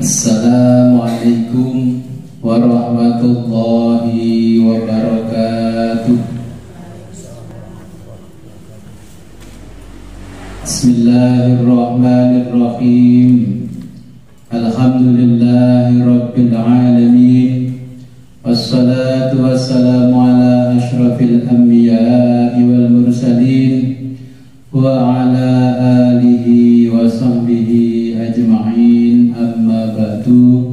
Assalamualaikum warahmatullahi wabarakatuh. Bismillahirrahmanirrahim. Alhamdulillahi rabbil alamin. Wassalatu wassalamu ala ashrafil anbiya'i wal mursalin wa ala alihi wa sahbihi ajma'in, amma ba'du.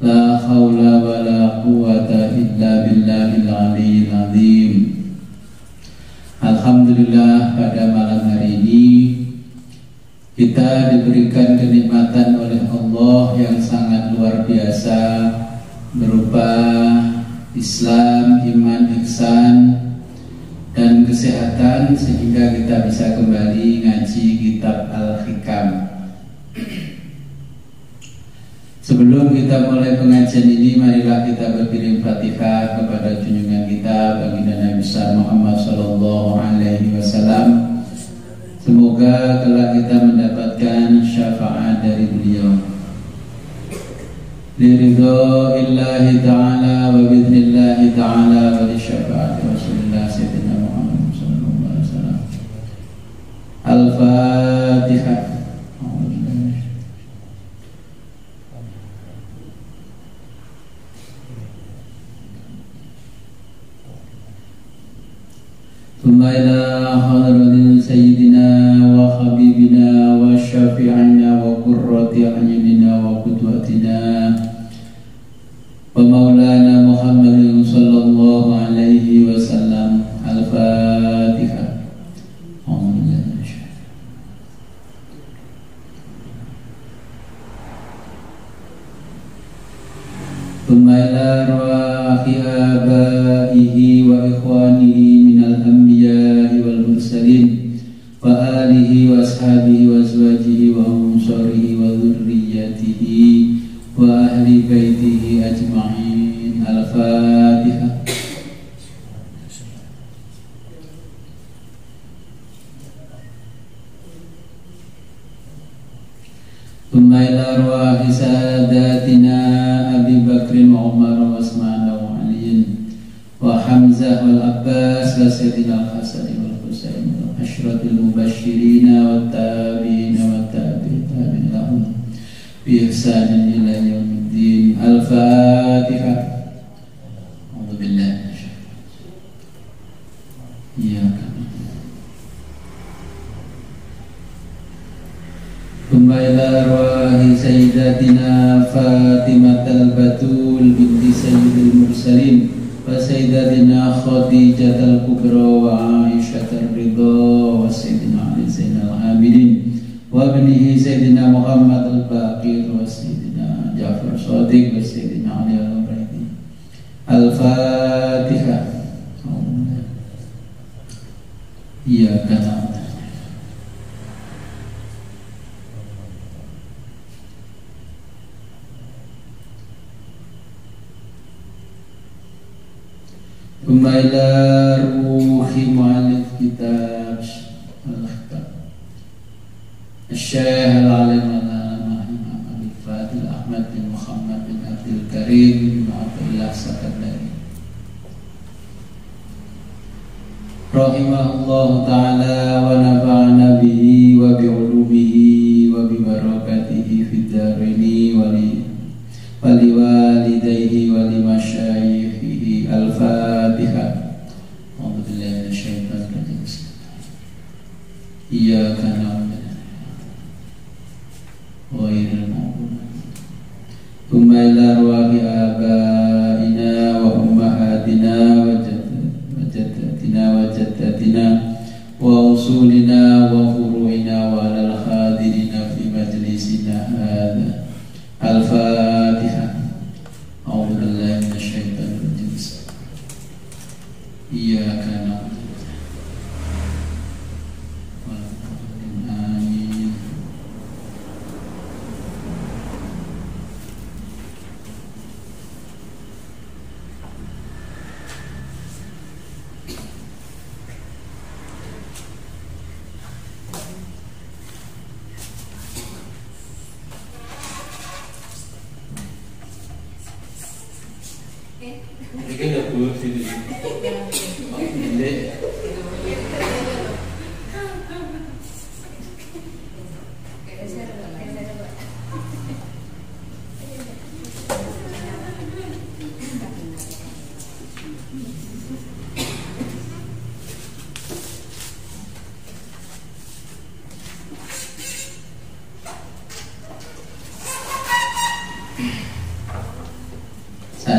La hawla wa la quwwata illa billahil aliyyil azim. Alhamdulillah, pada malam hari ini kita diberikan kenikmatan oleh Allah yang sangat luar biasa berupa Islam, iman, ihsan, dan kesehatan, sehingga kita bisa kembali ngaji kitab Al-Hikam. Sebelum kita mulai pengajian ini, marilah kita berkirim Fatihah kepada junjungan kita baginda Nabi besar Muhammad sallallahu alaihi wasallam. Semoga kelak kita mendapatkan syafaat dari beliau. Liridho illahi ta'ala wa bidnillahi ta'ala wa li syafaati Rasulullah Sayyidina Muhammad sallallahu alaihi wasallam. Al-Fatihah. Thumma ila hadratin sayyidina wa habibina wa syafi'ina wa qurrati a'yunina wa qudwatina wa maulana Muhammadin sallallahu alaihi wasallam. Al-Fatihah. Thumma ila arwahi abaihi wa ikhwanihi minal anbiya'i wal mursalin wa alihi wa ashabihi wa azwajihi wa ansarihi wa dhurriyyatihi wa ahli baitihi ajma'in. Al-Fatihah. Thumma ila arwahi sadatina Abi Bakrin wa Umar wa Utsman wa Ali wa Hamzah wal Abbas wa Sayyidina Al-Hasan wal Husain wa ashratil mubasysyirin wa tabi'in wa tabi'in lahum bi ihsanin ila yaumiddin. Al-Fatihah. A'udzu billahi minasyaitonir rajim. Thumma ila arwahi sayyidatina Fatimatal Batul binti Sayyidil Mursalin wa sayyidatina Khadijatal Kubra wa Aisyatar Ridha wa sayyidina Ali Zainal Abidin wa ibnihi sayyidina Muhammad Al-Baqir wa sayyidina Ja'far Shadiq wa sayyidina Ali Al-Raidi. Al-Fatihah. Iyyaka na'budu. Thumma ila ruhi mu'allif kitab Al-Hikam Syekh Al-Alim Al-Alamah Imam Abi Fadil Ahmad bin Muhammad bin Abdul Karim bin Abdullah Sakandari rahimahullahu ta'ala wa nafa'ana bihi wa bi'ulumihi wa bibarakatihi fid dharaini wa li walidayhi wa li masyayikhihi. Al-Fatihah. A'udzu billahi minasyaitonir rajim. Iyyaka na'budu wa iyyaka nasta'in. Thumma ila arwahi abaina wa ummahatina wa jaddatina wa usulina wa furu'ina wa lal hadirina fi majlisina hadha. Al-Fatihah. A'udzu billahi minasyaitonir rajim. Iyyaka na'budu wa iyyaka nasta'in.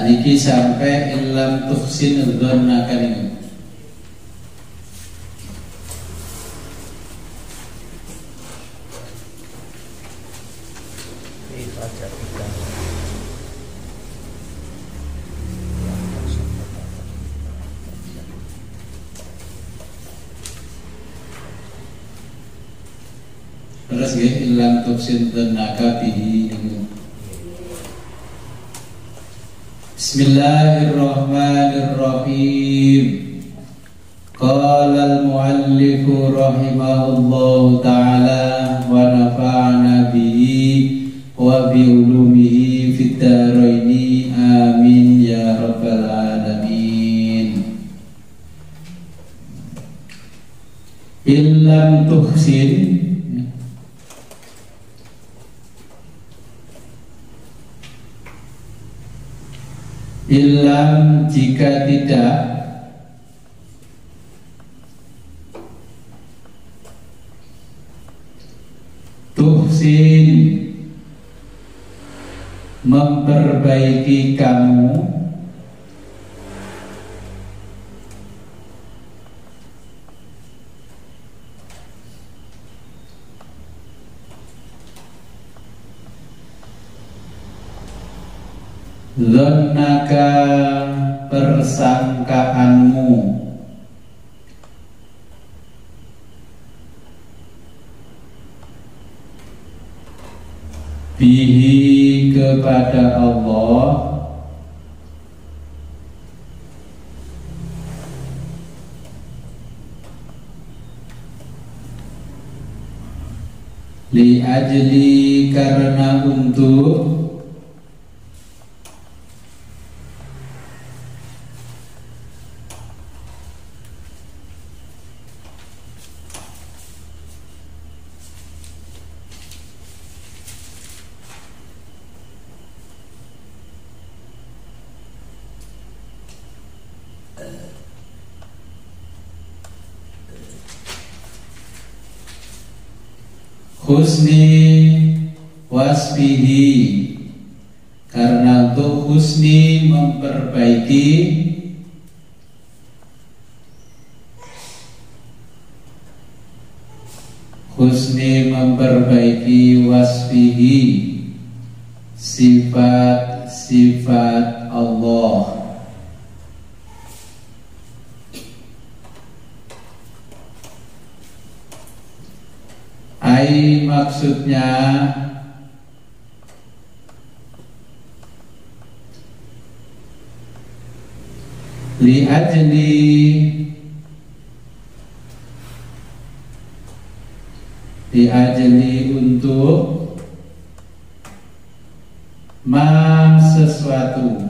Saniki sampai ilam tuhsin dzannaka niku. Terus nggih ilam tuhsin dzannaka bihi niku. Bismillahirrahmanirrahim. Qala al-muallif rahimahullahu ta'ala wa nafa'ana bihi wa bi ulumihi fid dharaini amin ya rabbal alamin. Illam tuhsin ilam jika tidak tuhsin memperbaiki kamu dzannaka persangkaanmu bihi kepada Allah li ajli karena untuk husni wasfihi, karena untuk husni memperbaiki wasfihi sifat-sifat Allah. Maksudnya li ajli untuk ma sesuatu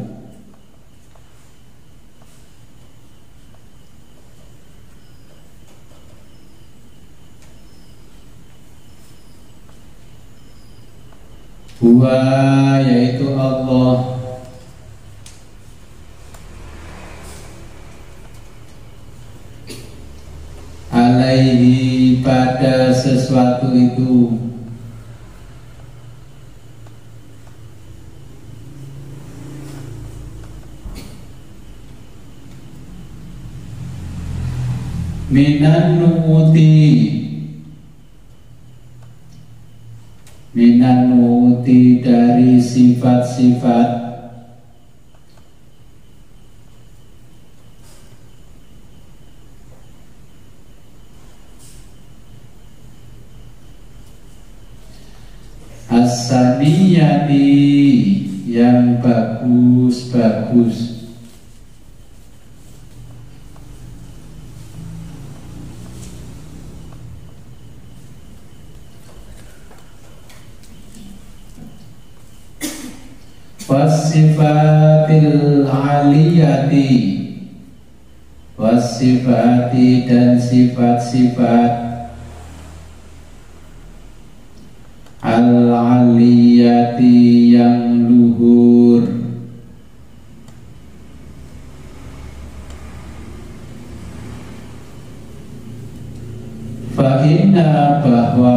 huwa yaitu Allah alaihi pada sesuatu itu minan nuti dari sifat-sifat as-saniyati yang bagus-bagus. Wasifatil aliyati, wasifati dan sifat-sifat al-aliyati yang luhur. Fa'inna bahwa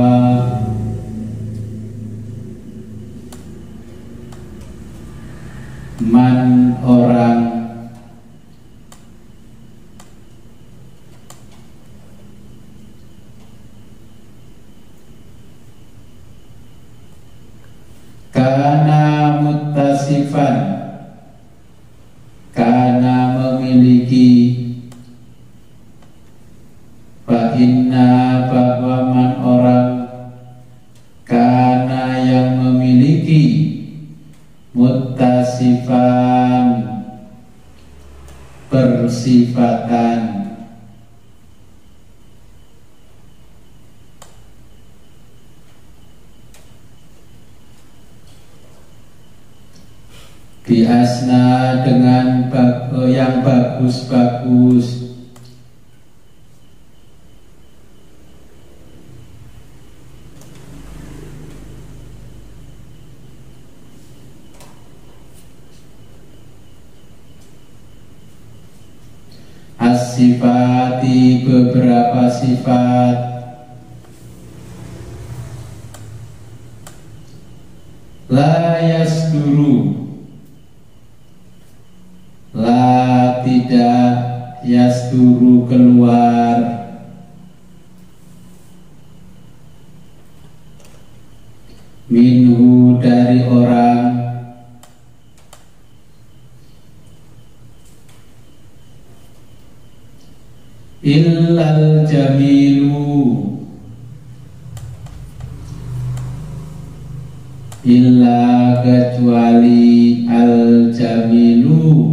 man orang kana muttasifan, kana memiliki, fa inna bahwaman orang kana yang memiliki, muttasifan bersifatan, biasna dengan yang bagus-bagus, as-sifati beberapa sifat, la yasduru, la tidak, yasduru keluar, minhu dari orang, illal jamilu, illa kecuali al jamilu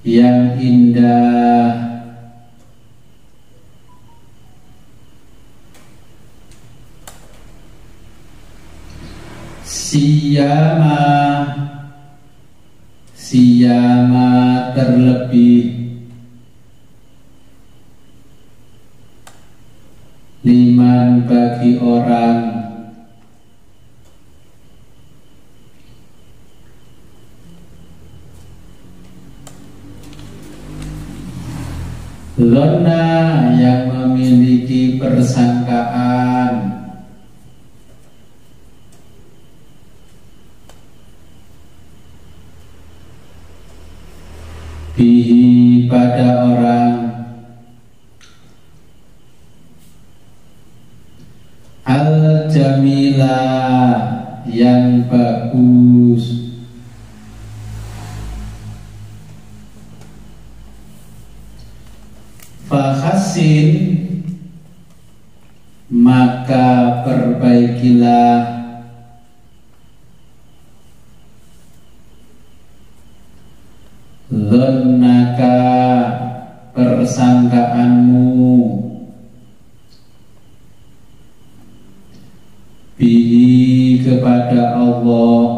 yang indah, siyama, siyama terlebih, liman bagi orang, lona yang memiliki persangkaan, bihi pada orang, al jamila yang bagus, fahasin maka perbaikilah, dhannaka persangkaanmu, bihi kepada Allah,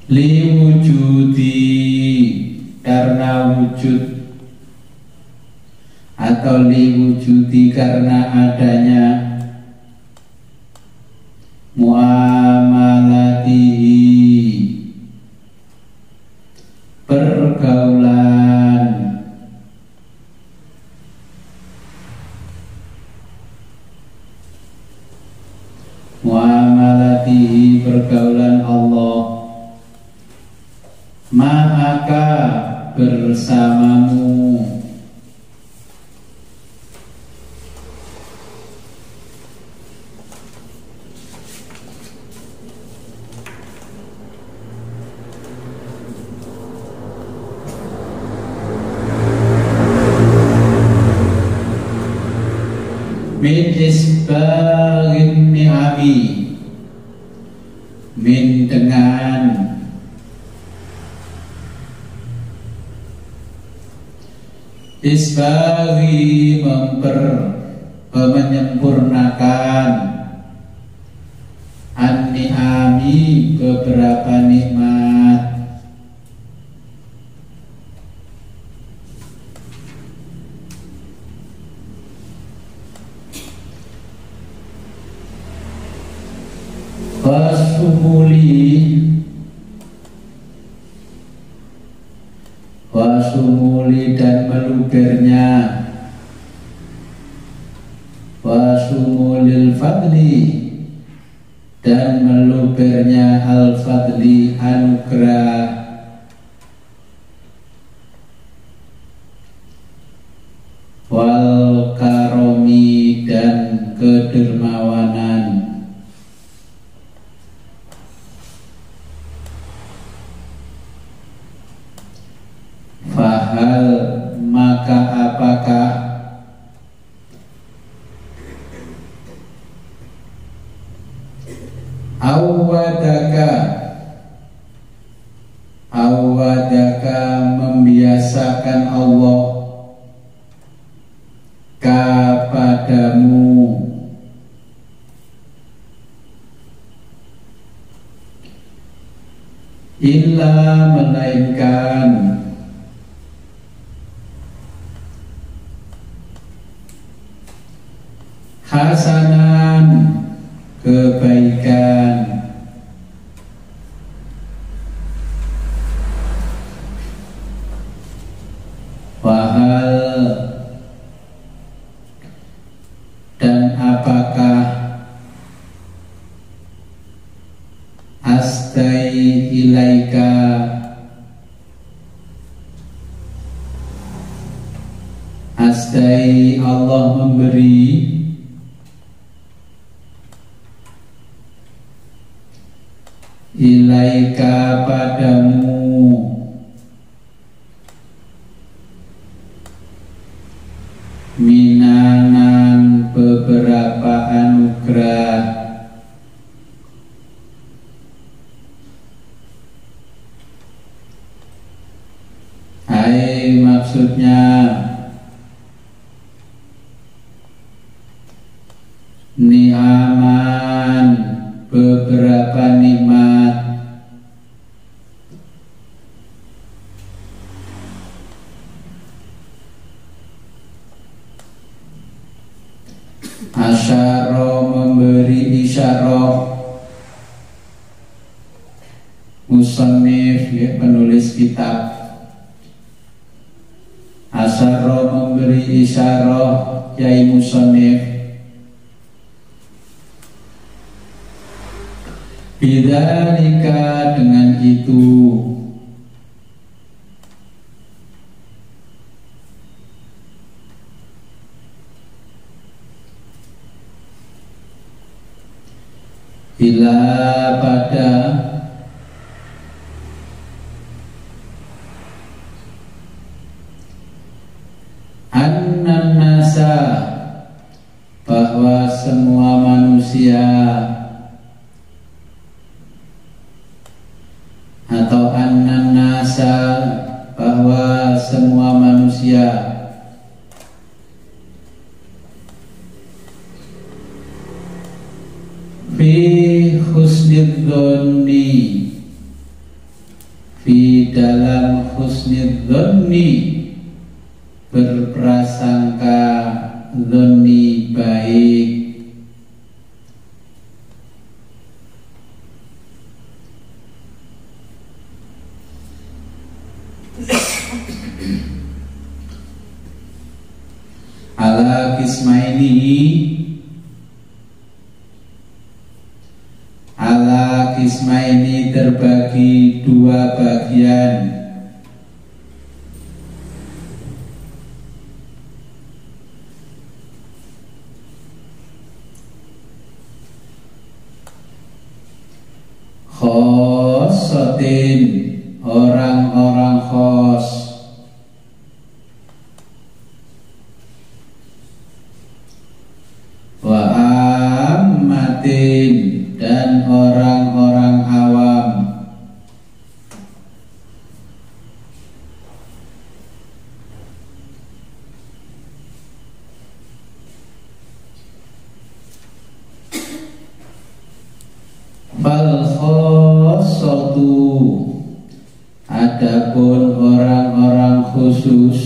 liwujudi karena wujud, atau liwujudi karena adanya, muamalatihi pergaulan, muamalatihi pergaulan Allah, ma'aka bersamamu, min isbaghin ni'ami, min dengan isbaghi menyempurnakan, an-ni'ami beberapa nikmat, wasumuli wasumuli dan melubernya, wasumulil fadli dan melubernya al-fadli anugerah, wal karomi dan kedermawanan. Fahal maka apakah awadaka membiasakan Allah kepadamu illa melainkan hasanan kebaikan, wahal dan apakah astai ilaika astai Allah memberi ilaika padamu minanan beberapa anugerah, hai maksudnya ni'aman beberapa nikmat, asyara memberi isyarah, musannif ya, penulis kitab, asyara memberi isyarah yai musannif, bidzalika dengan itu, bila pada annan nasa bahwa semua manusia atau annan nasa bahwa semua manusia fi husnidzonni fi dalam husnidzonni berprasangka dzonni baik, ala kismaini ala kismaini terbagi dua bagian, khossatin orang-orang khos, wa ammatin dan orang-orang awam, fal khossatu adapun orang-orang khusus,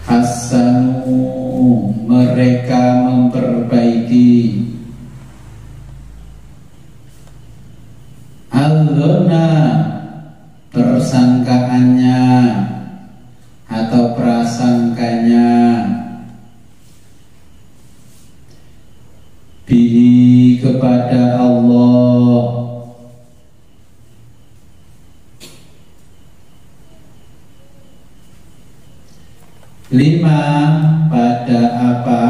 hasanu mereka memperbaiki al-dhonna persangkaannya atau prasangkanya bihi kepada Allah. Lima pada apa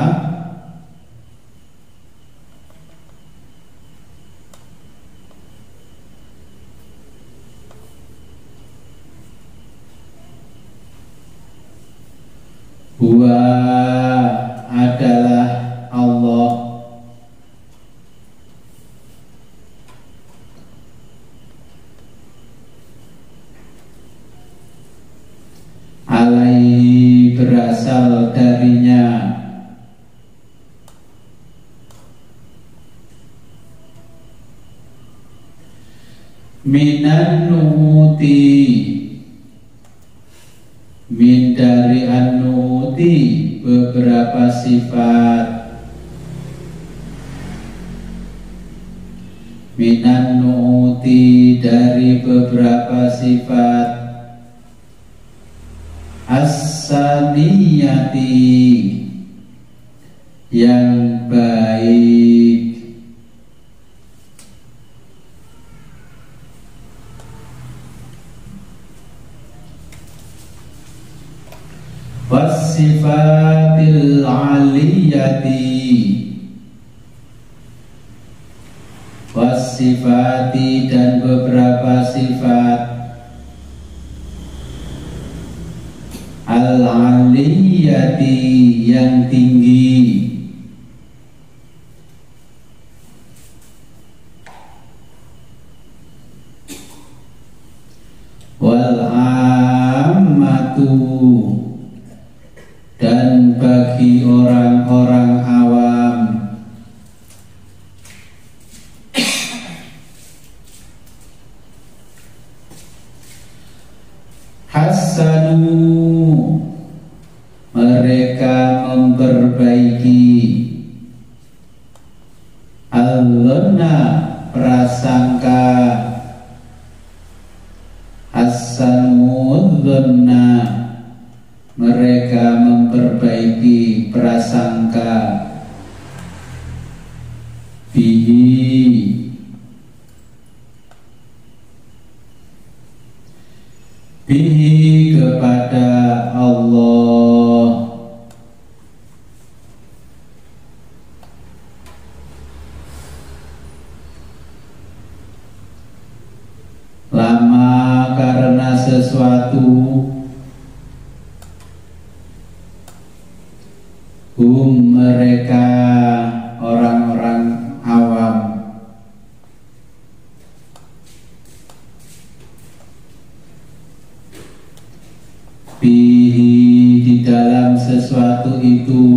huwa adalah Allah alaihi berasal darinya minan nuti min dari an-nuti beberapa sifat minan nuti dari beberapa sifat as-saniyati yang baik was-sifatil aliyati was-sifati dan beberapa sifat al-aliyati yang tinggi wal-ammatu dan bagi orang-orang awam hasanu mereka memperbaiki al-dhanna prasangka hasanu dhanna mereka memperbaiki prasangka bihi kepada Allah lama karena sesuatu mereka orang-orang awam bihi di dalam sesuatu itu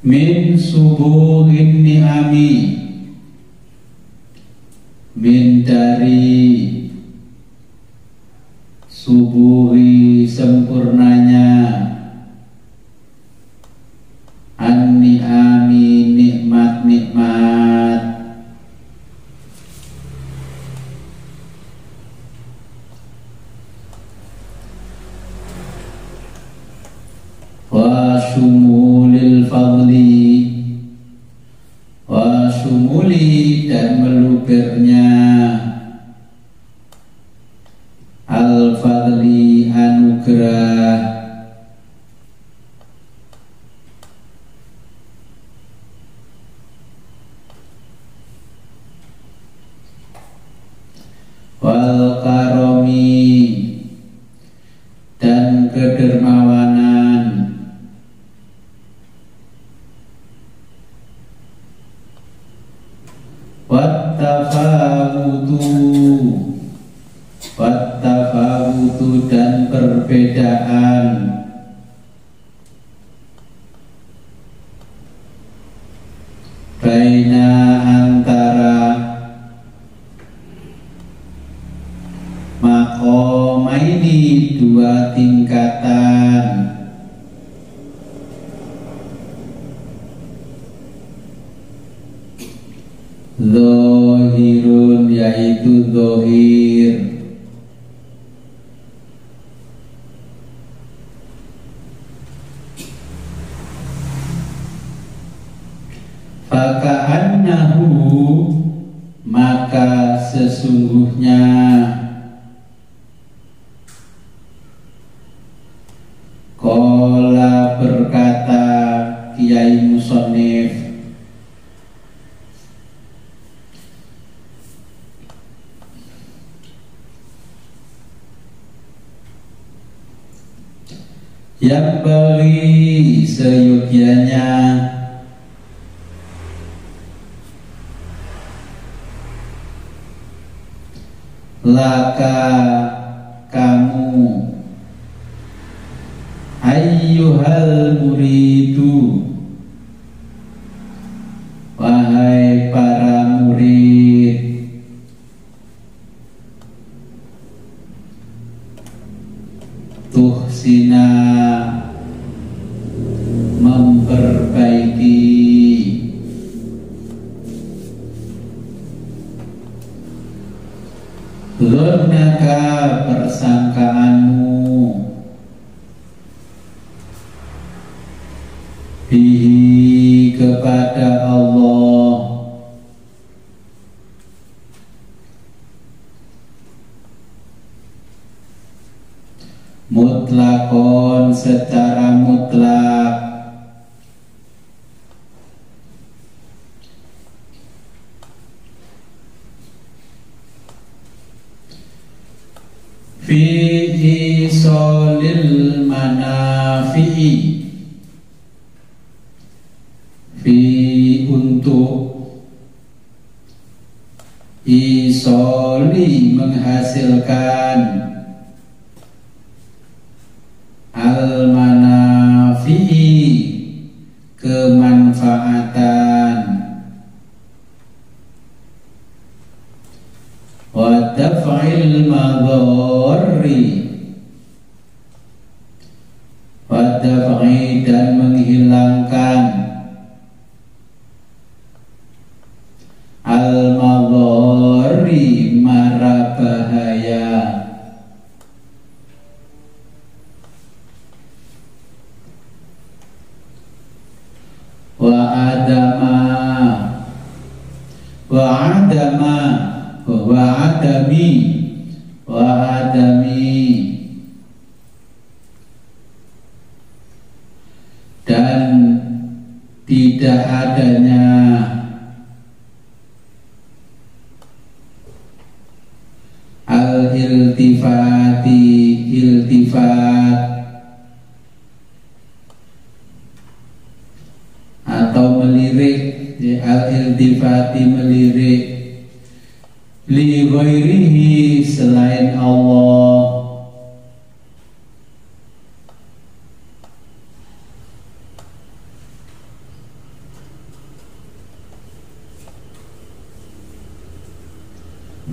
min subuhin ni'ami min dari subuhi sempurnanya an-ni'ami nikmat-nikmat wa syumulil fadli wa syumuli dan melubernya al-fadli anugerah wal karomi dan kedermawanan wattafawutu dan perbedaan baina antara maqamaini dua tingkatan, zahirun yaitu zahir, faka'annahu maka sesungguhnya qala berkata Kiai Musonif yang bagi seyogyanya laka kamu ayyuhal muridu wahai para murid tuhsina memperbaiki dzannaka persangkaanmu bihi kepada Allah mutlakon secara mutlak fi isolil manafi'i fi untuk isoli menghasilkan al manafi'i kemanfaatan wa daf'il madharri wa daf'i dan menghilangkan al madharri mara bahaya wa adama wa adama wa adami wa adami dan tidak adanya al iltifati iltifat atau melirik al iltifati melirik li ghairihi selain Allah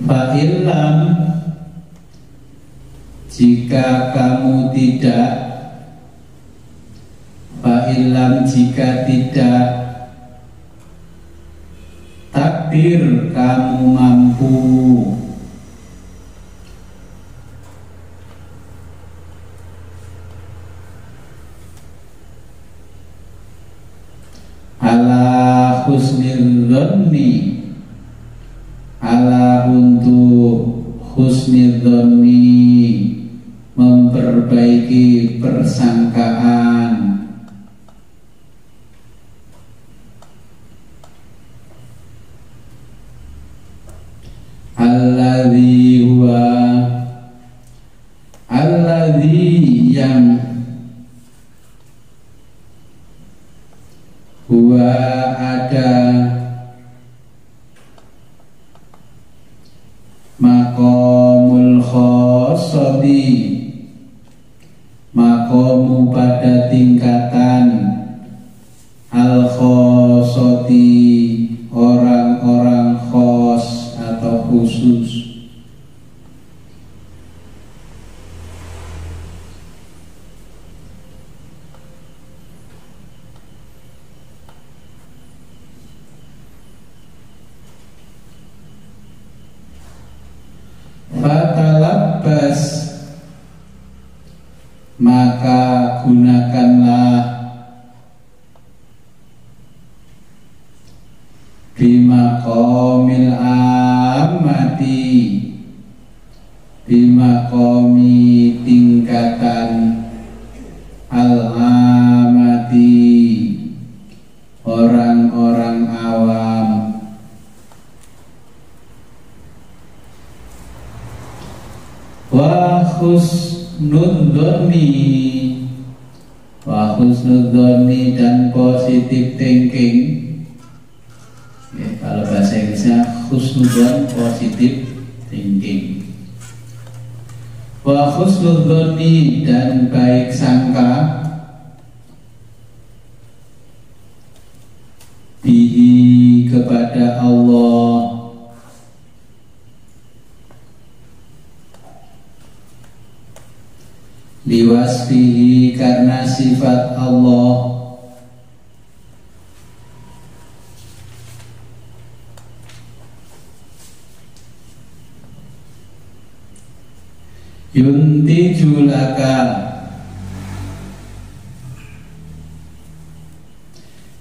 fa illam jika kamu tidak fa illam jika tidak takdir kamu mampu ala husnil dhanni ala untuk husnil dhanni memperbaiki persangkaan alladzi huwa alladzi yang huwa ada maqamul khossati maqamu pada tingkatan al khossati gunakanlah bimaqamil amati, bimaqami tingkatan al-amati, orang-orang awam. Wa husnudzonni, wa husnudzonni dan positive thinking. Ya, kalau bahasa Inggrisnya husnudzon, positive thinking. Wa husnudzonni dan baik sangka, bihi kepada Allah, liwasfihi karena sifat Allah, yuntiju laka,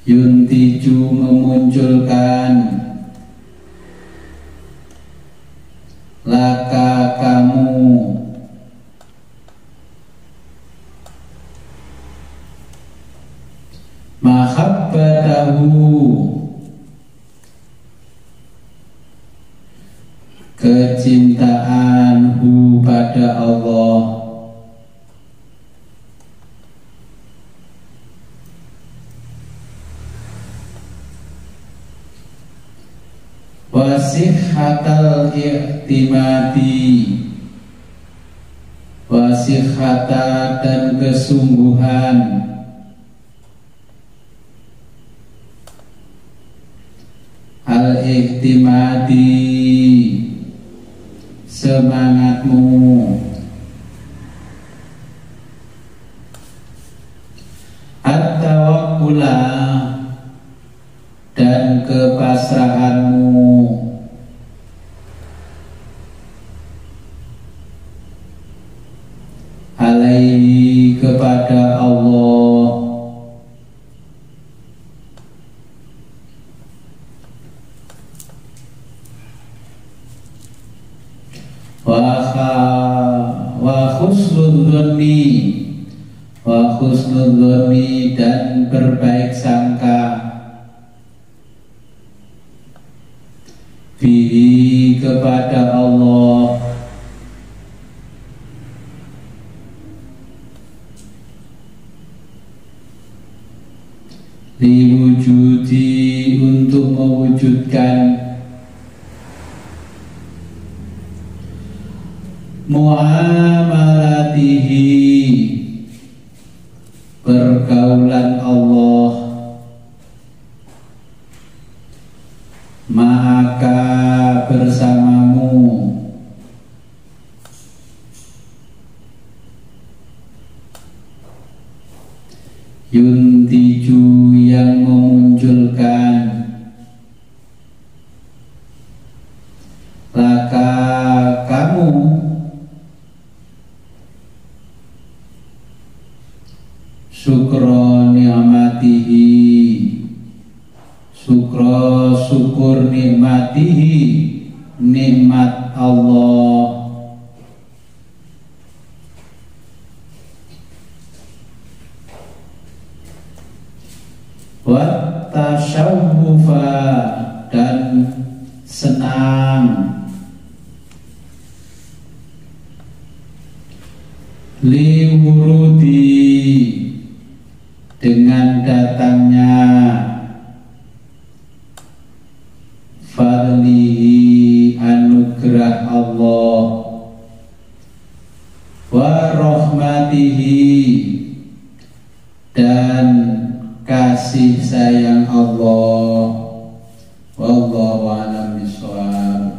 yuntiju memunculkan, laka kamu, mahabbatahu kecintaanhu pada Allah, wasihhatal i'timadi, wasihhata dan kesungguhan, al-i'timadi semangatmu, at-tawakkula dan kepasrahanmu, alaihi kepada Allah, wa husnudzonni, wa husnudzonni dan berbaik sangka, bihi kepada Allah, liwujudi untuk mewujudkan, muamalatihi pergaulan Allah, maka bersamamu, yuntiju yang memunculkan, laka kamu, syukra ni'matihi, syukur nikmatihi, nikmat Allah, wa tasyawufa dan senang, liwurudi dengan datangnya, fadlihi anugerah Allah, wa rahmatihi dan kasih sayang Allah. Wallahu a'lam bishawab.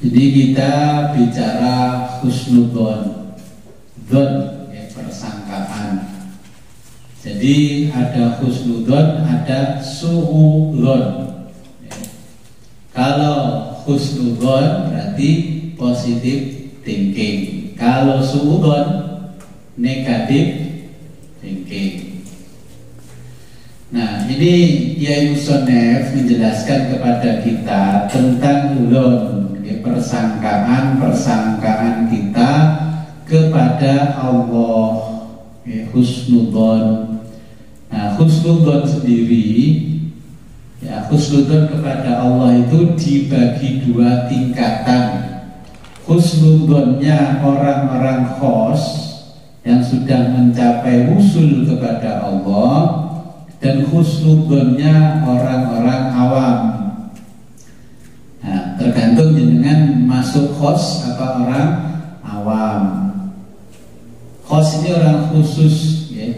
Jadi kita bicara husnudzon, dzon ya, persangkaan. Jadi ada husnudzon, ada suudzon. Ya. Kalau husnudzon berarti positive thinking. Kalau suudzon negative thinking. Nah, ini Kiai Musonef menjelaskan kepada kita tentang dzon, persangkaan kita kepada Allah, husnudzon. Nah, husnudzon sendiri, ya, husnudzon kepada Allah itu dibagi dua tingkatan. Husnudzonnya orang-orang khos yang sudah mencapai usul kepada Allah, dan husnudzonnya orang-orang awam. Nah, tergantung dengan masuk khos apa orang awam. Khos ini orang khusus, ya.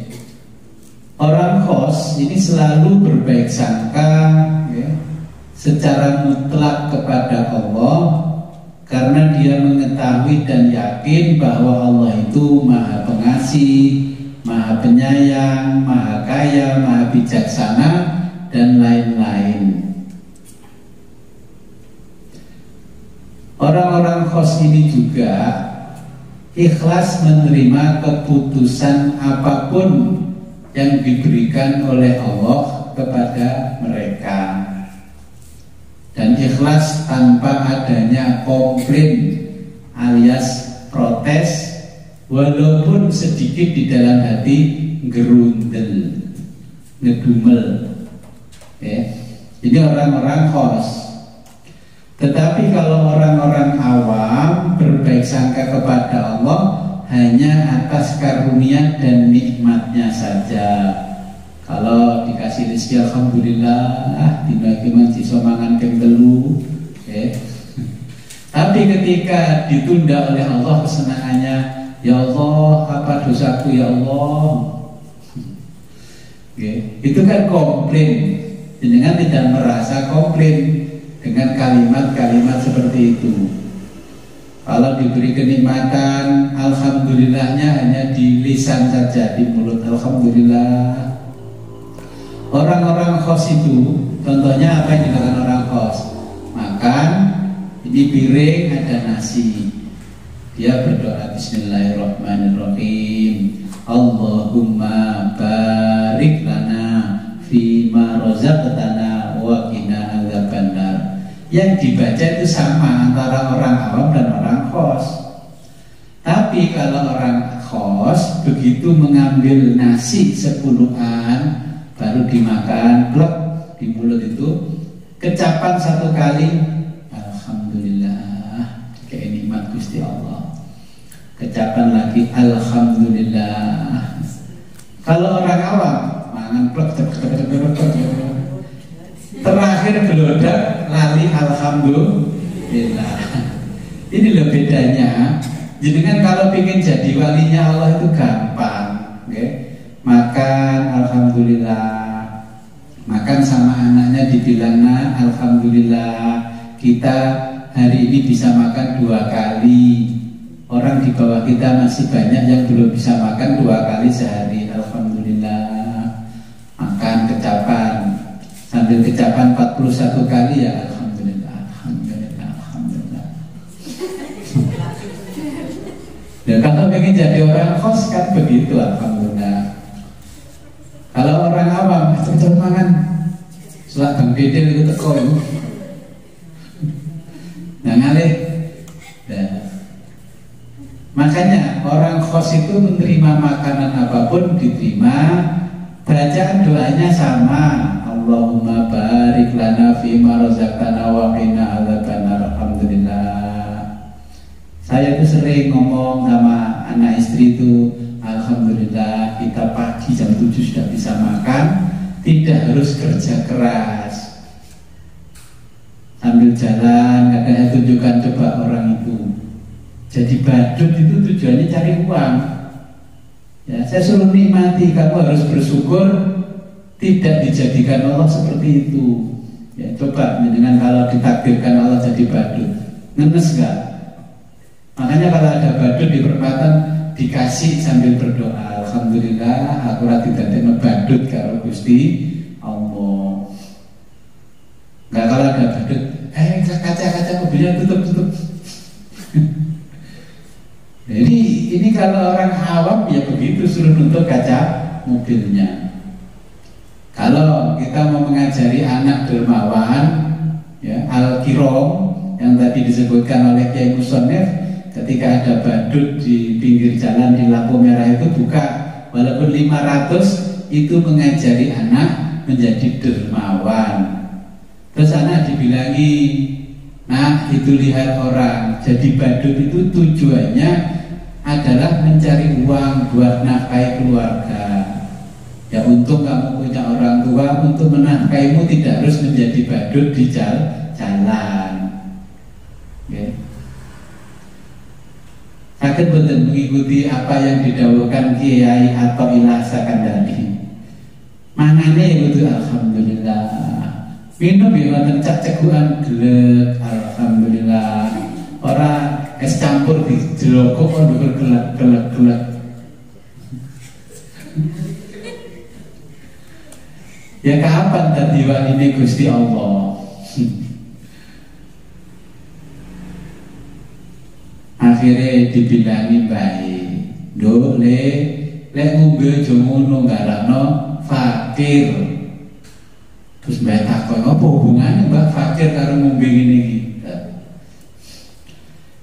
Orang khos ini selalu berbaik sangka, ya, secara mutlak kepada Allah, karena dia mengetahui dan yakin bahwa Allah itu Maha Pengasih, Maha Penyayang, Maha Kaya, Maha Bijaksana, dan lain-lain. Orang-orang khos ini juga ikhlas menerima keputusan apapun yang diberikan oleh Allah kepada mereka, dan ikhlas tanpa adanya komplain alias protes, walaupun sedikit di dalam hati gerundel, ngedumel, ya. Ini orang-orang khos. Tetapi kalau orang-orang awam berbaik sangka kepada Allah hanya atas karunia dan nikmatnya saja. Kalau dikasih rezeki alhamdulillah, dibagi manci somangan kembelu, ya. Tapi ketika ditunda oleh Allah kesenangannya, ya Allah, apa dosaku ya Allah, itu kan komplain. Jangan tidak merasa komplain dengan kalimat-kalimat seperti itu. Kalau diberi kenikmatan, alhamdulillahnya hanya di lisan saja, di mulut alhamdulillah. Orang-orang khos itu, contohnya apa yang dikatakan orang khos? Makan, ini piring ada nasi, dia berdoa Bismillahirrahmanirrahim, Allahumma barik lana fima razaqtana wa qina adzabannar. Yang dibaca itu sama antara orang awam dan orang khos. Tapi kalau orang khos begitu mengambil nasi 10-an baru dimakan, blok di mulut itu, kecapan satu kali alhamdulillah, kayak nikmat Gusti Allah. Kecapan lagi alhamdulillah. Kalau orang awam mangan plek terakhir gelodak lali alhamdulillah. Ini loh bedanya. Jadi kan kalau ingin jadi walinya Allah itu gampang, okay? Makan alhamdulillah, makan sama anaknya dibilang nah alhamdulillah, kita hari ini bisa makan 2 kali. Orang di bawah kita masih banyak yang belum bisa makan 2 kali sehari. Alhamdulillah. Makan kecapan, sambil kecapan 41 kali ya alhamdulillah, alhamdulillah, alhamdulillah. Ya kalau pengen jadi orang khos kan begitu, alhamdulillah. Kalau orang awam cepet-cepet makan, setelah Bang Dede itu teko itu nah ngalih. Makanya orang khos itu menerima makanan apapun diterima, bacaan doanya sama, Allahumma barik lana fima razaqtana wa qina adzabannar. Alhamdulillah. Saya tuh sering ngomong sama anak istri itu, alhamdulillah kita pagi jam 7 sudah bisa makan, tidak harus kerja keras. Sambil jalan, kadang saya tunjukkan coba orang itu. Jadi badut itu tujuannya cari uang. Ya, saya suruh nikmati, kamu harus bersyukur, tidak dijadikan Allah seperti itu. Ya, coba dengan kalau ditakdirkan Allah jadi badut, Ngenes nggak? Makanya kalau ada badut di perempatan dikasih sambil berdoa, alhamdulillah aku ora didadekno badut karo Gusti Allah. Nggak kalau ada badut, kaca mobilnya tutup. Jadi ini kalau orang awam ya begitu, suruh nutup kaca mobilnya. Kalau kita mau mengajari anak dermawan, ya al-kirom yang tadi disebutkan oleh Kiai Musonef, ketika ada badut di pinggir jalan di lampu merah itu buka, walaupun 500 itu mengajari anak menjadi dermawan. Terus anak dibilangi, nah itu lihat orang. Jadi badut itu tujuannya adalah mencari uang buat nafkahi keluarga. Ya untung kamu punya orang tua untuk menafkahimu, tidak harus menjadi badut di jalan. Okay. Akan betul mengikuti apa yang didawuhkan Kiai atau Ilah Sakandari. Mangane itu alhamdulillah. Minum ya wonten cak cegukan gelek alhamdulillah. Ora es campur di jeloko kok ndukur gelek. Ya kapan tadi ini Gusti Allah? Akhirnya dibilangi baik. Do le ngombe aja ngono garano fakir. Terus mbak takon apa hubungannya mbak fakir karo ngombe ngene iki?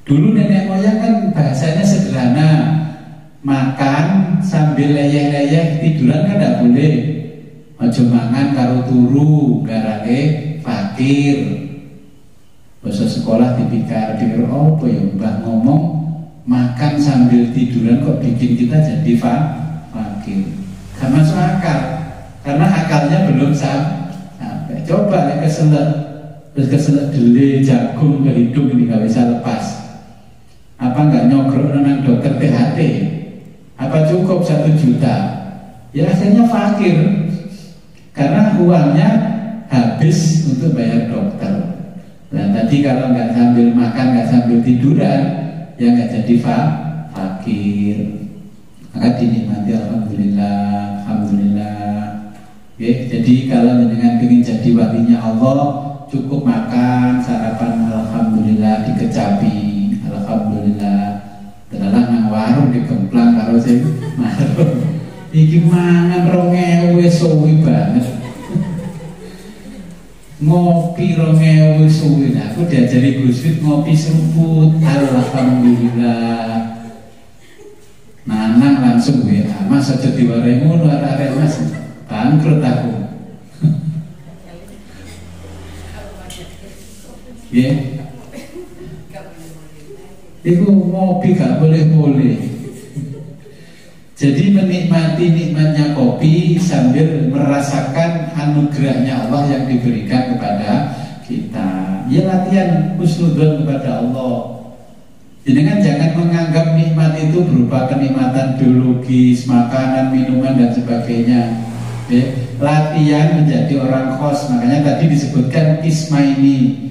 Dulu nenek moyang kan bahasanya sederhana, makan sambil leyeh-leyeh, tiduran kan tidak boleh. Ojo mangan karo turu, garake fakir. Bahasa sekolah dipikir apa ya mbah ngomong makan sambil tiduran kok bikin kita jadi fakir. Gak masuk akal, karena akalnya belum sampai. Coba ya keselak dele jagung ke hidung ini gak bisa lepas. Apa nggak nyogrok nang dokter THT? Apa cukup 1 juta? Ya akhirnya fakir, karena uangnya habis untuk bayar dokter. Nah tadi kalau nggak sambil makan, nggak sambil tiduran, ya nggak jadi fakir. Maka dinikmati alhamdulillah. Oke, jadi kalau dengan ingin jadi walinya Allah, cukup makan sarapan alhamdulillah dikecapi. Alhamdulillah, telah nang warung dikemplang karo sing marung. Iki mangan 2000 suwi banget. Ngopi 2000 suwi. Aku diajari Gus Fit ngopi seruput. Alhamdulillah. Nanang langsung WA, Mas aja diwarai ngono arek Mas. Bangkrut aku. Nggih. Itu ngopi gak boleh-boleh. Jadi menikmati nikmatnya kopi sambil merasakan anugerahnya Allah yang diberikan kepada kita. Ya latihan husnudzon kepada Allah. Jadi kan jangan menganggap nikmat itu berupa kenikmatan biologis, makanan, minuman dan sebagainya. Latihan menjadi orang khos. Makanya tadi disebutkan ismaini,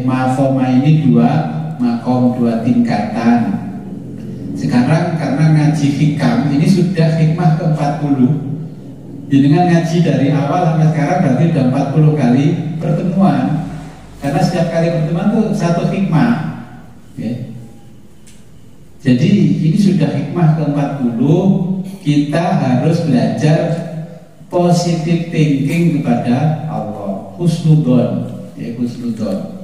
mafoma ini 2 makom 2 tingkatan. Sekarang karena ngaji hikam ini sudah hikmah ke-40. Jadi dengan ngaji dari awal sampai sekarang berarti sudah 40 kali pertemuan. Karena setiap kali pertemuan itu 1 hikmah. Jadi ini sudah hikmah ke-40. Kita harus belajar positive thinking kepada Allah. Husnudzon, husnudzon.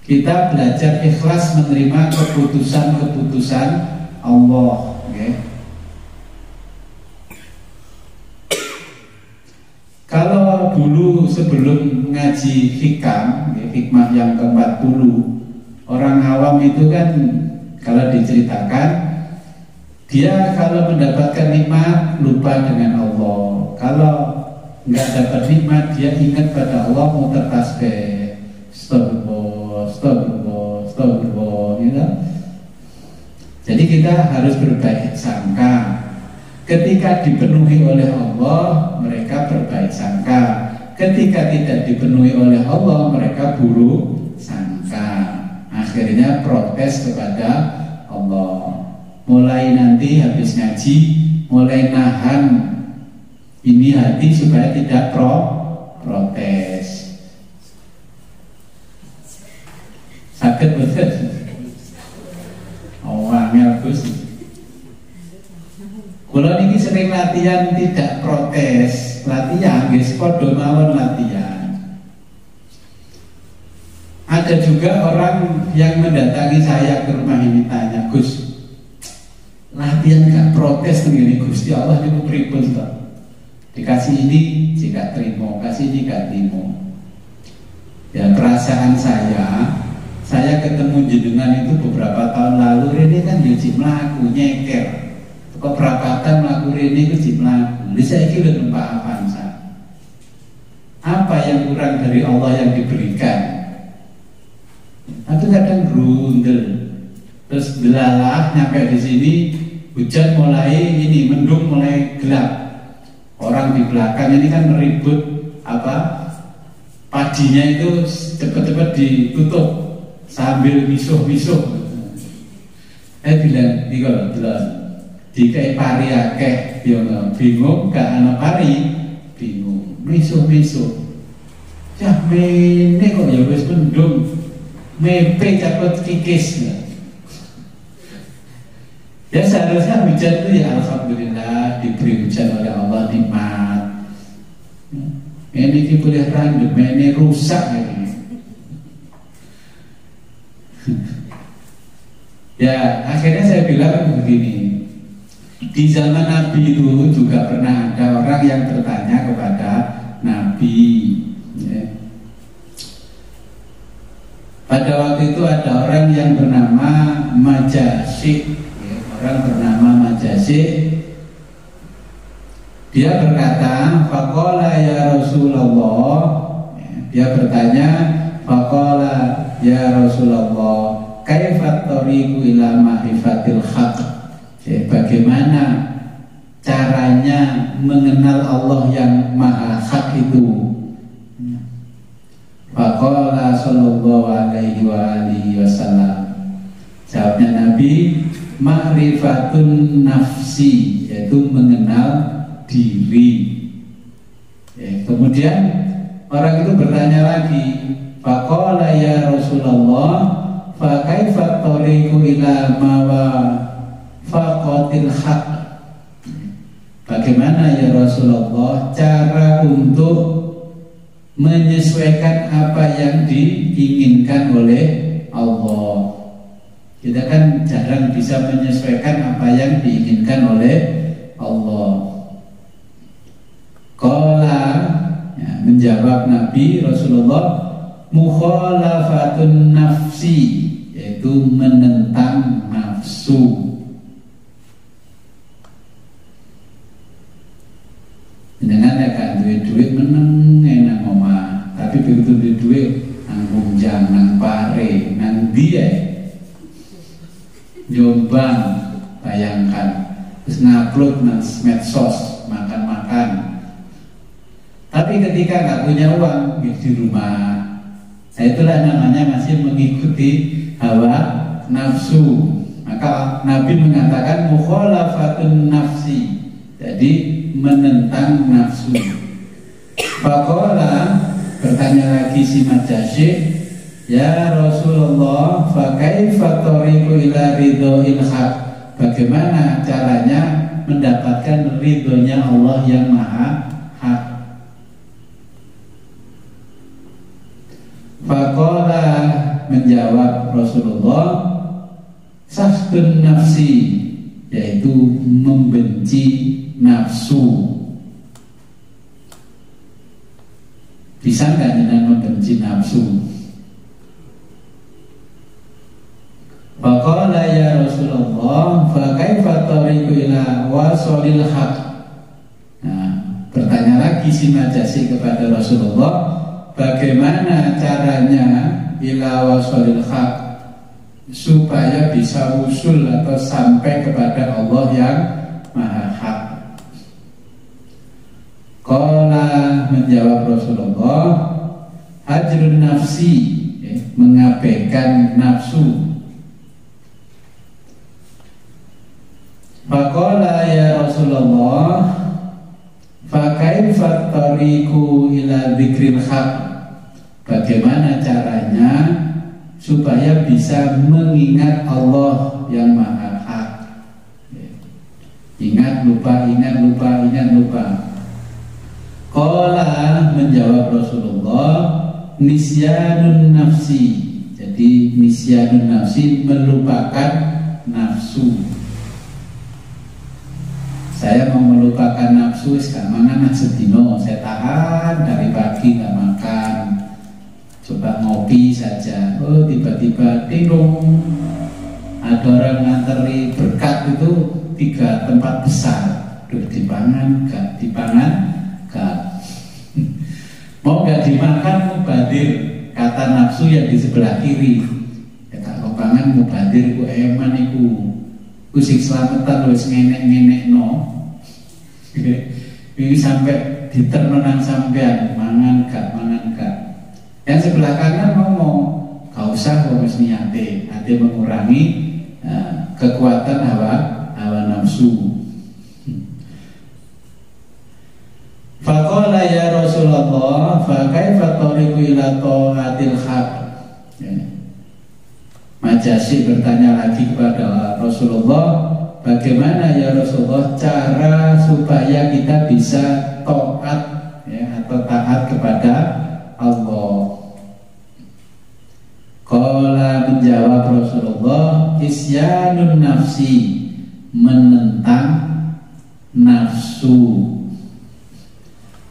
Kita belajar ikhlas menerima keputusan-keputusan Allah. Kalau dulu sebelum ngaji hikam, hikmah yang ke-40, orang awam itu kan kalau diceritakan, dia kalau mendapatkan nikmat lupa dengan Allah. Kalau nggak dapat nikmat, dia ingat pada Allah, mau tertasbih. Astagfirullah, gitu. Jadi kita harus berbaik sangka. Ketika dipenuhi oleh Allah, mereka berbaik sangka. Ketika tidak dipenuhi oleh Allah, mereka buruk sangka. Akhirnya protes kepada Allah. Mulai nanti habis ngaji, mulai nahan ini hati supaya tidak protes. Sakit betul. Awalnya Gus. Kalau ini sering latihan tidak protes, latihan guys, podo mawon latihan. Ada juga orang yang mendatangi saya ke rumah ini tanya, Gus, latihan gak protes begini Gusti Allah ini pripun toh? Dikasih ini jika terima, kasih ini gak terima. Ya perasaan saya ketemu jenengan itu beberapa tahun lalu, ini kan jadi melaku nyeker. Kok perapatan melaku ini itu jadi melaku. Jadi saya kira tempat avansa. Apa yang kurang dari Allah yang diberikan? Tapi kadang grundel, terus delalah nyampe di sini hujan mulai ini mendung mulai gelap. Orang di belakang ini kan meribut padinya itu cepat-cepat ditutup sambil misuh-misuh. Bilang di kalau dikai pari akeh bingung gak ana pari bingung misuh-misuh. Cah mene kok ya wis mendung. Mepe capot kikis. Ya seharusnya hujan itu ya alhamdulillah diberi hujan oleh Allah, nikmat. Ini boleh random, ini rusak ini. Ya akhirnya saya bilang begini, di zaman Nabi itu juga pernah ada orang yang bertanya kepada Nabi. Ya. Pada waktu itu ada orang yang bernama Majasyi, ya, orang bernama Majasyi. Dia berkata, faqala ya Rasulullah, ya, dia bertanya, faqala ya Rasulullah, kaifat tariqu ila ma'rifatil haqq. Ya, bagaimana caranya mengenal Allah yang maha hak itu? Faqala sallallahu alaihi wa alihi wasallam. Jawabnya Nabi, ma'rifatun nafsi, yaitu mengenal diri. Ya, kemudian orang itu bertanya lagi, faqala ya Rasulullah, fa kaifa tariqu ila mawafaqatil haqq. Bagaimana ya Rasulullah cara untuk menyesuaikan apa yang diinginkan oleh Allah? Kita kan jarang bisa menyesuaikan apa yang diinginkan oleh Allah. Qala, ya, menjawab Nabi Rasulullah, mukhalafatun nafsi, yaitu menentang nafsu. Dengan kan duit meneng enak omah, tapi begitu duit nang Bunjang, nang Pare, nang dia Jombang, bayangkan, terus ngupload nang medsos, makan-makan. Tapi ketika nggak punya uang di rumah, nah itulah namanya masih mengikuti hawa nafsu. Maka Nabi mengatakan mukhalafatun nafsi, jadi menentang nafsu. Faqala, bertanya lagi si Majasyi, ya Rasulullah, fa kaifa tariqu ila ridhoil haq. Bagaimana caranya mendapatkan ridhonya Allah yang maha hak? Faqala, menjawab Rasulullah, sahdun nafsi, yaitu membenci nafsu. Bisa nggak jenengan membenci nafsu? Faqala ya Rasulullah, fa kaifa tariqu ila wasolil haq. Nah, bertanya lagi si Majasyi kepada Rasulullah, bagaimana caranya ila wasolil haq, supaya bisa usul atau sampai kepada Allah yang maha hak? Qala, menjawab Rasulullah, hajrun nafsi, mengabaikan nafsu. Faqala ya Rasulullah, fa kaifa tariqu ila dzikril haq? Bagaimana caranya supaya bisa mengingat Allah yang Maha Hak? Ingat lupa, ingat lupa, ingat lupa. Qala, menjawab Rasulullah, nisyanun nafsi. Jadi nisyanun nafsi, melupakan nafsu. Saya mau melupakan nafsu, sekarang mangan sedino, saya tahan dari pagi nggak makan, coba ngopi saja. Oh tiba-tiba tinung, ada orang nganteri berkat itu 3 tempat besar. Duh, dipangan gak, dipangan gak. Mau gak dimakan mubadir, kata nafsu yang di sebelah kiri. Ya tak kepangan mubadir ku eman iku. Sing selamatan wis ngenek-ngenek no. Ini sampai ditermenang sampean mangan gak, mangan gak. Yang sebelah kanan ngomong, gak usah wis niate, ate mengurangi kekuatan hawa nafsu. Faqala ya Rasulullah, fa kaifa tariqu ila taatil haq? Majasi bertanya lagi kepada Rasulullah, bagaimana ya Rasulullah cara supaya kita bisa taat atau taat kepada Allah? Qala, menjawab Rasulullah, isyanun nafsi, menentang nafsu.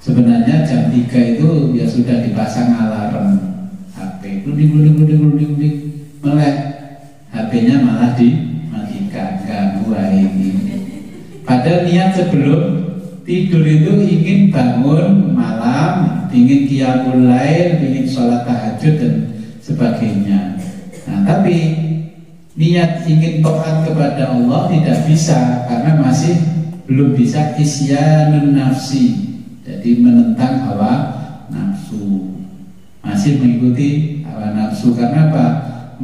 Sebenarnya jam 3 itu ya sudah dipasang alarm HP, gluding melek, HP-nya malah dimatikan, ganggu ini. Padahal niat sebelum tidur itu ingin bangun malam, ingin qiyamul lail, ingin sholat tahajud dan sebagainya. Nah, tapi niat ingin taat kepada Allah tidak bisa karena masih belum bisa isyanun nafsi. Jadi menentang hawa nafsu, masih mengikuti hawa nafsu. Karena apa?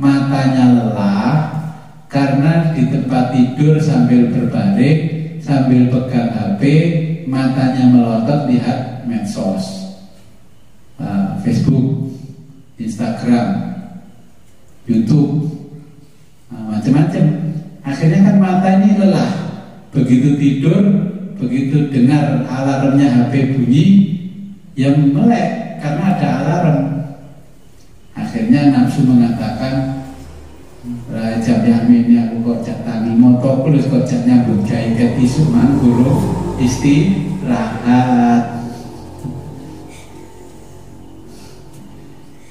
Matanya lelah karena di tempat tidur sambil berbaring, sambil pegang HP, matanya melotot lihat medsos, Facebook, Instagram, YouTube, macam-macam. Akhirnya kan mata ini lelah. Begitu tidur, begitu dengar alarmnya HP bunyi, yang melek karena ada alarm. Akhirnya nafsu mengatakan, Raja Yamin aku kocak tangi motor kulus kocak nyambut gaya ke tisu mangguru istirahat.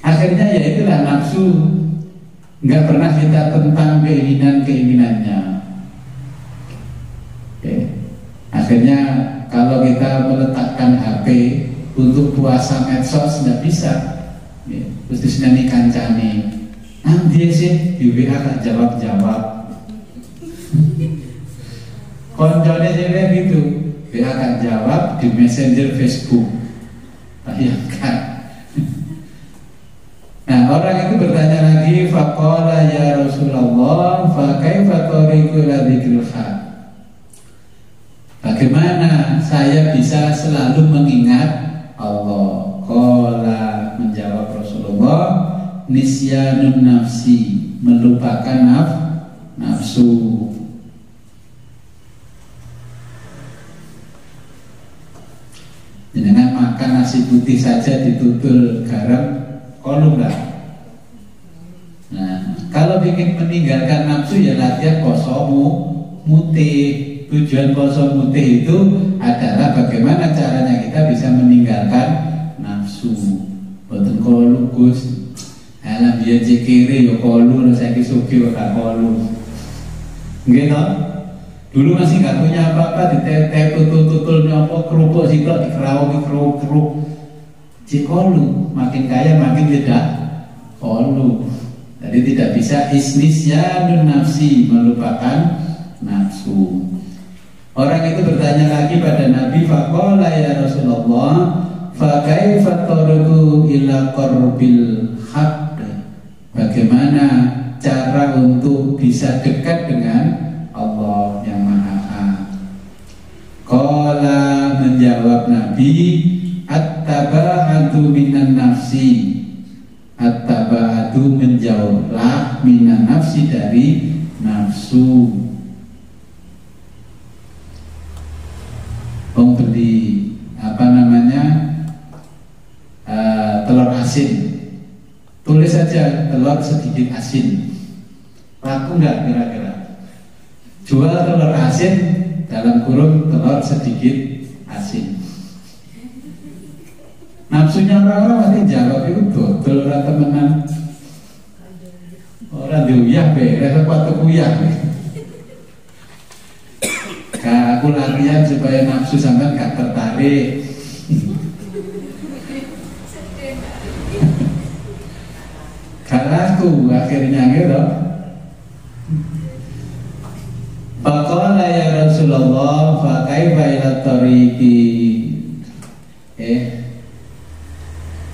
Akhirnya ya itulah nafsu, nggak pernah kita tentang keinginannya. Akhirnya kalau kita meletakkan HP untuk puasa medsos nggak bisa. Terus nyanyi kancane, nanti sih di WA kan jawab. Konconya jadi gitu, WA kan jawab di Messenger Facebook. Bayangkan. Nah, orang itu bertanya lagi, faqala ya Rasulullah, fa kaifa tariqu ila dzikril haq? Bagaimana saya bisa selalu mengingat Allah? Qala, menjawab Rasulullah, nisyanun nafsi, melupakan nafsu. Jangan makan nasi putih saja ditutul garam, kolom lah. Nah, kalau ingin meninggalkan nafsu ya latihan kosomu mutih. Tujuan kosong mutih itu adalah bagaimana caranya kita bisa meninggalkan nafsu. Boten kolu Gus, alam dia jekiri yo kolu, saya kisuki ora kolu. Nggih toh? Dulu masih nggak punya apa-apa, ditete tutul nyopo kerupuk sitok dikerau keruk. Cikolu, makin kaya makin tidak kolu. Jadi tidak bisa isnisyanun nafsi, melupakan nafsu. Orang itu bertanya lagi pada Nabi, faqala ya Rasulullah, fa kaifa tariqu ila qarbil haqq, bagaimana cara untuk bisa dekat dengan Allah yang Maha Hak. Qala, menjawab Nabi, at-taba'atu minan nafsi, at-taba'atu menjauhlah minan nafsi dari nafsu. Beli telur asin, tulis saja telur sedikit asin, laku nggak kira-kira? Jual telur asin dalam kurung telur sedikit asin. Nafsunya orang-orang pasti jawab itu dodol orang temenan, orang diuyah beres waktu kuyah. Aku latihan supaya nafsu sampai gak tertarik. Karena aku akhirnya gitu. Faqala ya Rasulullah, fa kaifa ila tariqi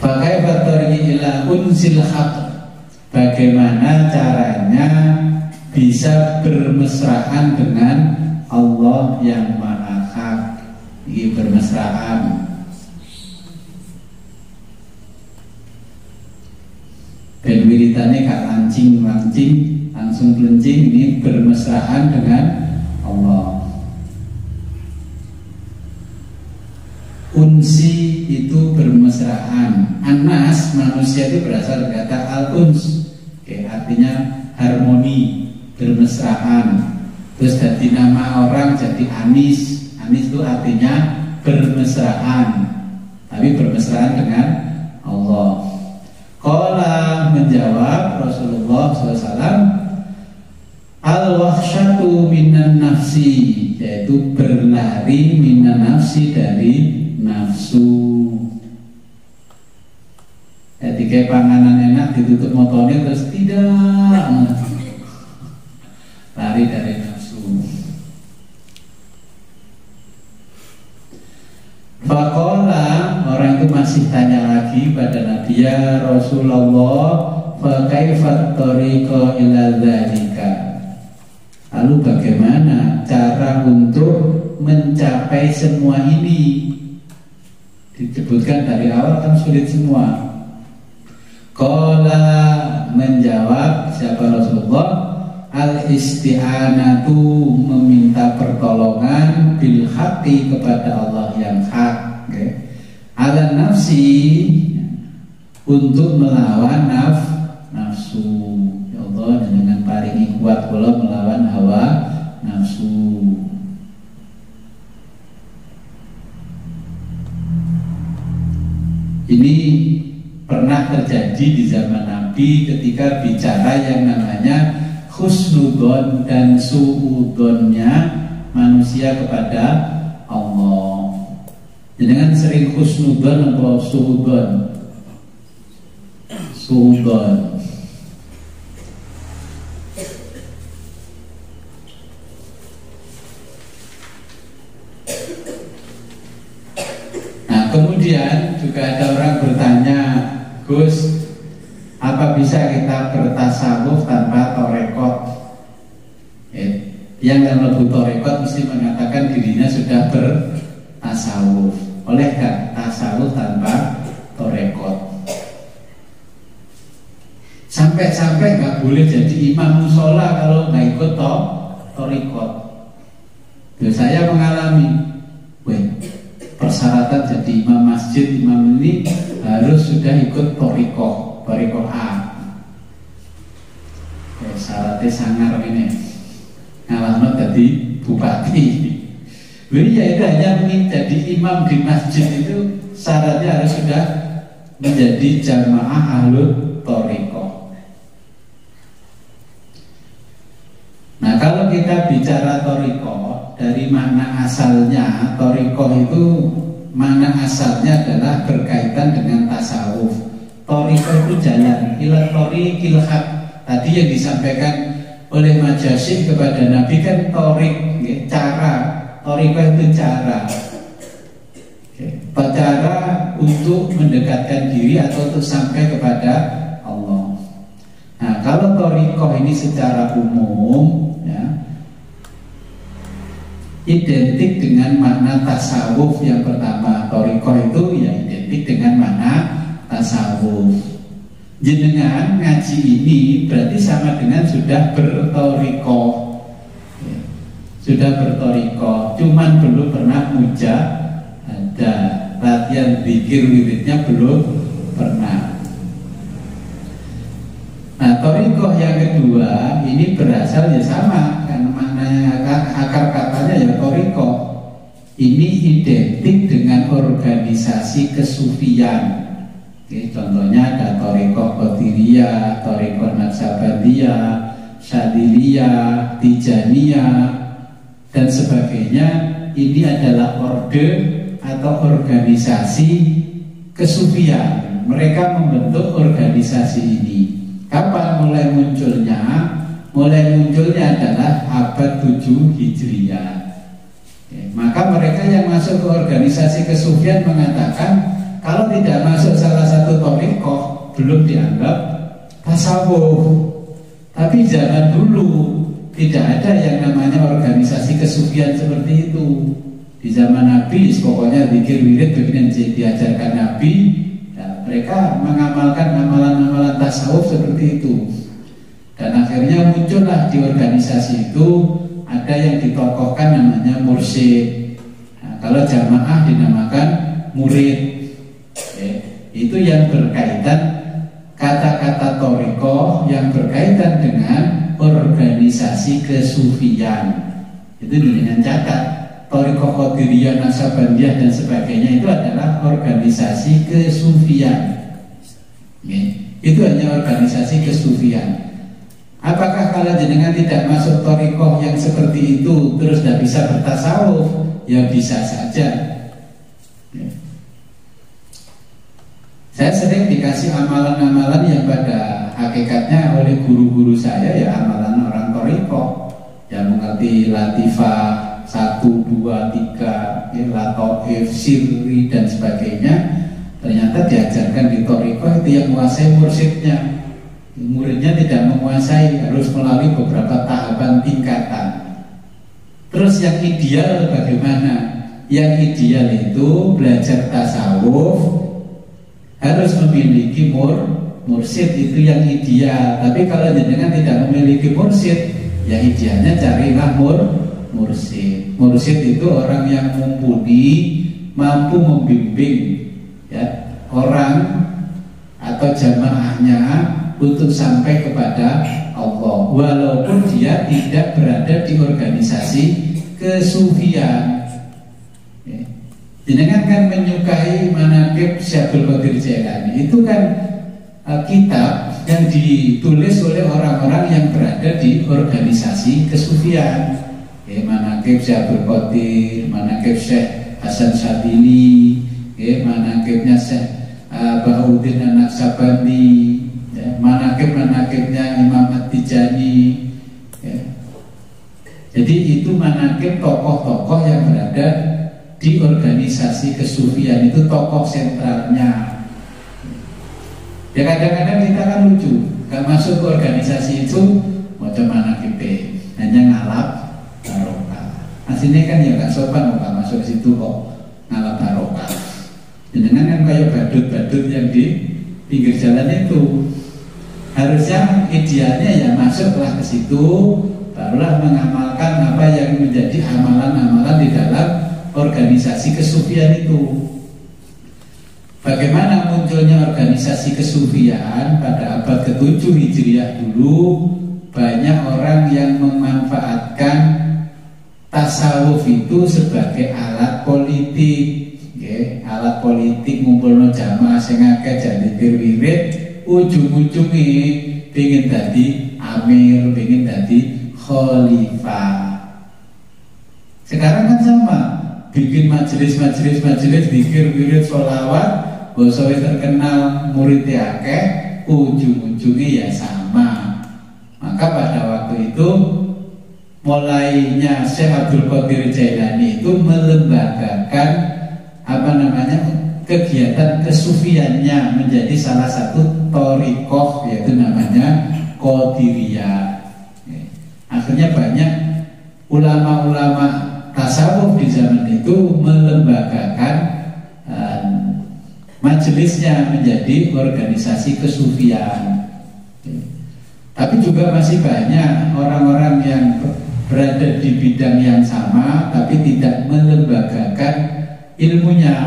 fa kaifa tariqi ila unsil haq, bagaimana caranya bisa bermesraan dengan Allah yang Maha Hak. Ini bermesraan. Ben wiritane gak lancing langsung pelencing, ini bermesraan dengan Allah. Unsi itu bermesraan. Anas, manusia itu berasal dari kata al-uns, artinya harmoni, bermesraan. Terus jadi nama orang jadi Anis. Anis itu artinya bermesraan, tapi bermesraan dengan Allah. Qala, menjawab Rasulullah SAW, al-wahsyatu minan nafsi, yaitu berlari minan nafsi, dari nafsu. Ketika panganan enak ditutup motornya terus tidak, lari dari nafsu. Faqala, orang itu masih tanya lagi pada Nabi, ya Rasulullah, fa kaifa tariqa ila dzalika, lalu bagaimana cara untuk mencapai semua ini? Disebutkan dari awal kan sulit semua. Qala, menjawab siapa Rasulullah, al-isti'anatu, meminta pertolongan, bil haqqi, kepada Allah yang hak, ala nafsi, untuk melawan nafsu. Ya Allah, dengan paling kuat kula melawan hawa nafsu. Ini pernah terjadi di zaman Nabi ketika bicara yang namanya husnudon dan suudonnya manusia kepada Allah. Dengan sering husnudon atau suudon? Suudon. Nah, kemudian juga ada orang bertanya, Gus, apa bisa kita bertasawuf tanpa torekot? Yang dalam lebu torekot mesti mengatakan dirinya sudah bertasawuf. Oleh gak tasawuf tanpa torekot? Sampai-sampai gak boleh jadi imam musola kalau gak ikut torekot. Saya mengalami, persyaratan jadi imam masjid, imam ini harus sudah ikut torekot A. Syaratnya sangar ini, ngalahno jadi bupati. Ya itu hanya menjadi imam di masjid itu syaratnya harus sudah menjadi jamaah ahlul thariqah. Nah, kalau kita bicara thariqah, dari makna asalnya, thariqah itu makna asalnya adalah berkaitan dengan tasawuf. Thariqah itu jalan, ila thariqil haq. Tadi yang disampaikan oleh Majasyih kepada Nabi kan thariq, cara. Thariqah itu cara. Cara untuk mendekatkan diri atau untuk sampai kepada Allah. Nah, kalau thariqah ini secara umum ya, identik dengan makna tasawuf. Yang pertama, thariqah itu ya identik dengan makna tasawuf. Jenengan ngaji ini berarti sama dengan sudah berthariqah ya, sudah berthariqah, cuman belum pernah ada latihan zikir wiridnya belum pernah. Nah, thariqah yang kedua ini berasal ya sama kan, maknanya akar katanya ya thariqah. Ini identik dengan organisasi kesufian. Oke, contohnya ada thariqah Qadiriyah, thariqah Naqsabandiyah, Syadiliyah, Tijaniyah dan sebagainya. Ini adalah orde atau organisasi kesufian. Mereka membentuk organisasi ini. Kapan mulai munculnya? Mulai munculnya adalah abad 7 Hijriah. Oke, maka mereka yang masuk ke organisasi kesufian mengatakan kalau tidak masuk salah satu thariqah belum dianggap tasawuf. Tapi zaman dulu tidak ada yang namanya organisasi kesufian seperti itu. Di zaman Nabi pokoknya zikir wirid begini yang diajarkan Nabi ya, mereka mengamalkan amalan-amalan tasawuf seperti itu. Dan akhirnya muncullah di organisasi itu ada yang ditokohkan namanya mursyid. Nah, kalau jamaah dinamakan murid. Itu yang berkaitan kata-kata thariqah yang berkaitan dengan organisasi kesufian. Itu dengan catat thariqah Qadiriyah, Naqsabandiyah dan sebagainya itu adalah organisasi kesufian. Itu hanya organisasi kesufian. Apakah kalau jenengan tidak masuk thariqah yang seperti itu terus tidak bisa bertasawuf? Ya bisa saja. Saya sering dikasih amalan-amalan yang pada hakikatnya oleh guru-guru saya ya amalan orang thariqah yang mengerti latifah 1, 2, 3, lataif, sirri dan sebagainya. Ternyata diajarkan di thariqah itu yang menguasai mursyidnya. Muridnya tidak menguasai, harus melalui beberapa tahapan tingkatan. Terus yang ideal bagaimana? Yang ideal itu belajar tasawuf harus memiliki mursyid, itu yang ideal. Tapi kalau jenengan tidak memiliki mursyid, ya idealnya carilah mursyid. Mursyid itu orang yang mumpuni, mampu membimbing ya, orang atau jamaahnya untuk sampai kepada Allah, walaupun dia tidak berada di organisasi kesufian. Jenengan kan menyukai manaqib Syekh Abdul Qadir Jailani. Itu kan kitab yang ditulis oleh orang-orang yang berada di organisasi kesufian. Manaqib Syekh Abdul Qadir, manaqib Syekh Hasan Syadili, manaqibnya Syekh Bahauddin An-Naqsabandi, manaqib-manaqibnya Imam At-Tijani. Jadi itu manaqib tokoh-tokoh yang berada di organisasi kesufian, itu tokoh sentralnya. Ya kadang-kadang kita kan lucu, gak masuk ke organisasi itu macam mana kita hanya ngalap barokah. Aslinya kan ya gak sopan gak masuk situ kok ngalap barokah. Jangan kan kayak badut-badut yang di pinggir jalan itu. Harusnya idealnya ya masuklah ke situ, barulah mengamalkan apa yang menjadi amalan-amalan di dalam organisasi kesufian itu. Bagaimana munculnya organisasi kesufian pada abad ke-7 Hijriah dulu? Banyak orang yang memanfaatkan tasawuf itu sebagai alat politik, alat politik ngumpulno jamaah sing akeh jadi wirid, ujung-ujungnya pengen tadi amir, pengen tadi khalifah. Sekarang kan sama, bikin majelis zikir wirid sholawat, bosowe terkenal muridnya akeh, ujung-ujungnya ya sama. Maka pada waktu itu mulainya Syekh Abdul Qadir Jailani itu melembagakan kegiatan kesufiannya menjadi salah satu thariqah, yaitu namanya Qadiriyah. Akhirnya banyak ulama-ulama tasawuf di zaman itu melembagakan majelisnya menjadi organisasi kesufian. Tapi juga masih banyak orang-orang yang berada di bidang yang sama tapi tidak melembagakan ilmunya,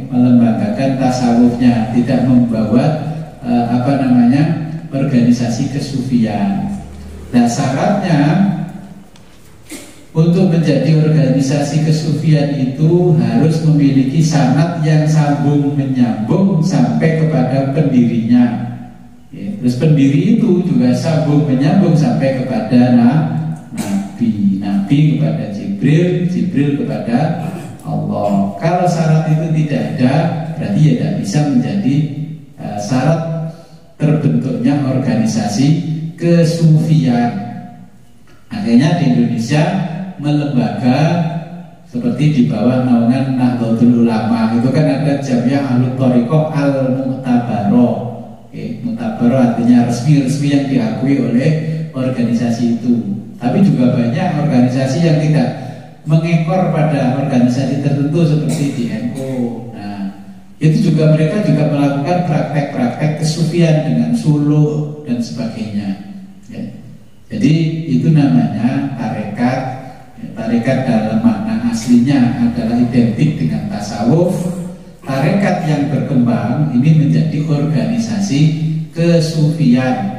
melembagakan tasawufnya, tidak membawa organisasi kesufian. Nah, syaratnya untuk menjadi organisasi kesufian itu harus memiliki sanad yang sambung menyambung sampai kepada pendirinya. Terus pendiri itu juga sambung menyambung sampai kepada Nabi kepada Jibril kepada Allah. Kalau syarat itu tidak ada, berarti ya tidak bisa menjadi syarat terbentuknya organisasi kesufian. Akhirnya di Indonesia melembaga seperti di bawah naungan Nahdlatul Ulama. Itu kan ada Jamiah Ahlul Thariqah Al-Mu'tabaroh. Mu'tabaroh artinya resmi yang diakui oleh organisasi itu. Tapi juga banyak organisasi yang tidak mengekor pada organisasi tertentu seperti di NU. Nah, itu juga mereka juga melakukan praktek-praktek kesufian dengan suluk dan sebagainya. Jadi itu namanya tarekat. Tarekat dalam makna aslinya adalah identik dengan tasawuf. Tarekat yang berkembang ini menjadi organisasi kesufian.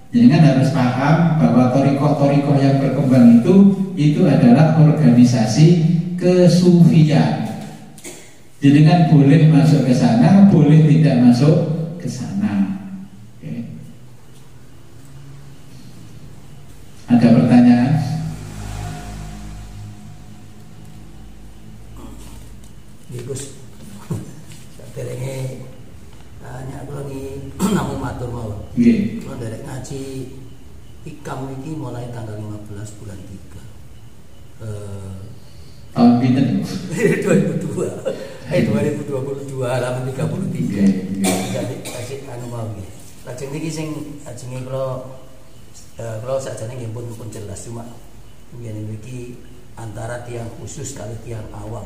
Jadi kan harus paham bahwa thariqah-thariqah yang berkembang itu adalah organisasi kesufian. Jadi kan boleh masuk ke sana, boleh tidak masuk ke sana. Oke. Ada pertanyaan? Gus, saderenge nanya kula ni namung matur mawon. Nggih. Kula nderek ngaji Ikam iki mulai tanggal 15 bulan 3. Tahun pinten? 2022 halaman 33. Jadi kasih anu mawon. Lajeng niki sing ajenge kula sakjane nggih pun jelas, cuma ngene iki antara tiang khusus kali tiang awam.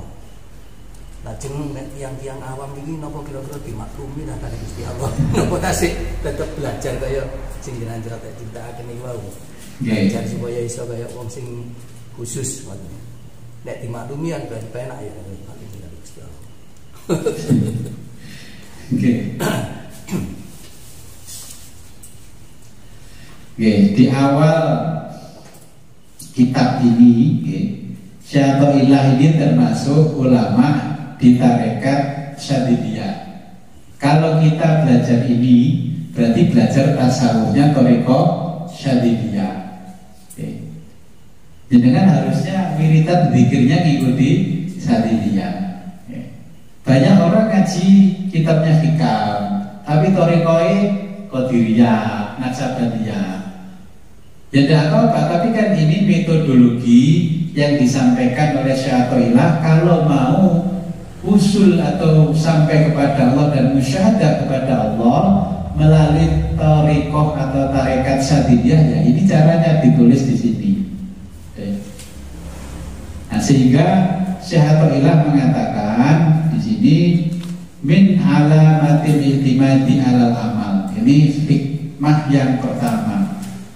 Lajeng nek tiang-tiang awam iki napa kira-kira dimaklumi nang kali Gusti Allah. Napa tasik tetep belajar kaya sing jenengan critakaken iki wau. Belajar supaya iso kaya wong sing khusus ngoten. Nek dimaklumi kan berarti penak ya kali Gusti Allah. Oke. Di awal kitab ini, Syaikhullah ini termasuk ulama di tarekat Syadidiyah. Kalau kita belajar ini, berarti belajar tasawufnya thariqah Syadidiyah. Jadi kan harusnya wiridan zikirnya ngikuti Syadidiyah. Banyak orang ngaji kitabnya Hikam, tapi thariqahnya Qadiriyah, Naqsabandiyah. Ya tidak apa-apa, tapi kan ini metodologi yang disampaikan oleh Syaikhullah. Kalau mau usul atau sampai kepada Allah dan musyahadah kepada Allah melalui thariqah atau tarekat Syadidiyah, ya ini caranya ditulis di sini. Nah, sehingga Syaikhullah mengatakan di sini min alamatil ihtimadi alal amal. Ini hikmah yang pertama.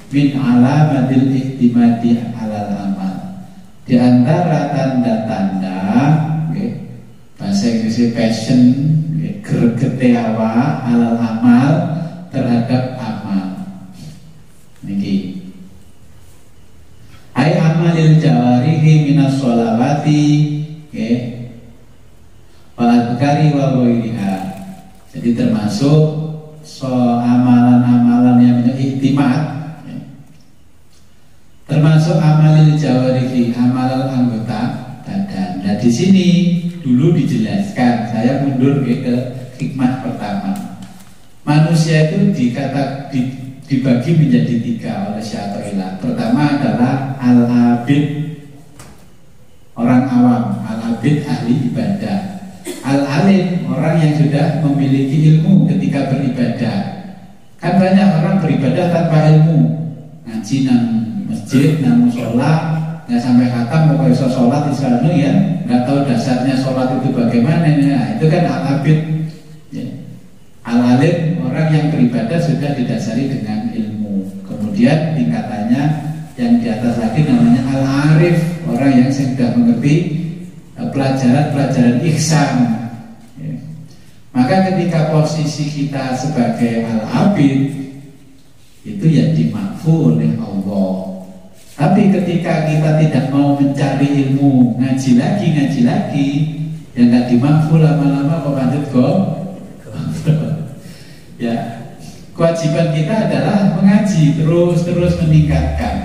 Min alamatil ihtimadi alal amal. Di antara tanda-tanda bahasa Inggrisnya passion, gregete awak alal amal terhadap amal. Niki. Ai amalil jawarihi minas sholawati, wa adhkari wa ghairiha. Jadi termasuk amalan-amalan yang ihtimad, termasuk amalil jawarihi, amalan anggota badan. Nah di sini dulu dijelaskan, saya mundur ke hikmah pertama. Manusia itu dibagi menjadi 3 oleh Syaikhullah. Pertama adalah al-abid, orang awam. Al-abid ahli ibadah. Al-alim, orang yang sudah memiliki ilmu ketika beribadah. Kan banyak orang beribadah tanpa ilmu, ngaji nang masjid, nang musola, nggak sampai khatam, mau bisa sholat istilahnya ya, nggak tahu dasarnya sholat itu bagaimana. Nah, itu kan al-abid. Ya. Al-alim, orang yang beribadah sudah didasari dengan ilmu. Kemudian tingkatannya yang di atas lagi namanya al-arif, orang yang sudah mengerti pelajaran-pelajaran ihsan. Ya. Maka ketika posisi kita sebagai al-abid itu ya dimakfu oleh Allah. Tapi ketika kita tidak mau mencari ilmu, ngaji lagi, ya nggak dimakfu, lama-lama kok lanjut kok. Ya, kewajiban kita adalah mengaji terus meningkatkan.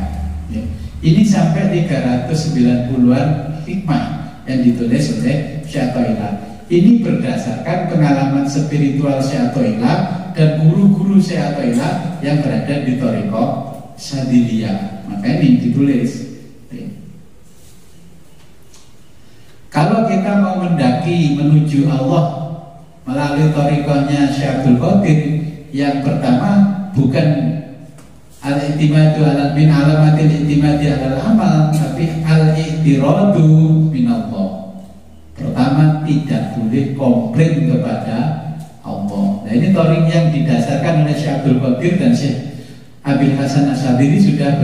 Ya. Ini sampai 390-an hikmah yang ditulis oleh Syekh Athaillah. Ini berdasarkan pengalaman spiritual Syekh Athaillah dan guru-guru Syekh Athaillah yang berada di Thariqah Syadziliyah. Makanya ini ditulis. Kalau kita mau mendaki menuju Allah melalui thariqahnya Syekh Abdul Qadir, yang pertama bukan al-i'timadu ala min alamatil i'timadi alal amal, tapi al-i'tiradu minallah. Pertama, tidak boleh komplain kepada Allah. Nah, ini thariq yang didasarkan oleh Syekh Abdul Qadir dan Syekh Abil Hasan Asyadzili sudah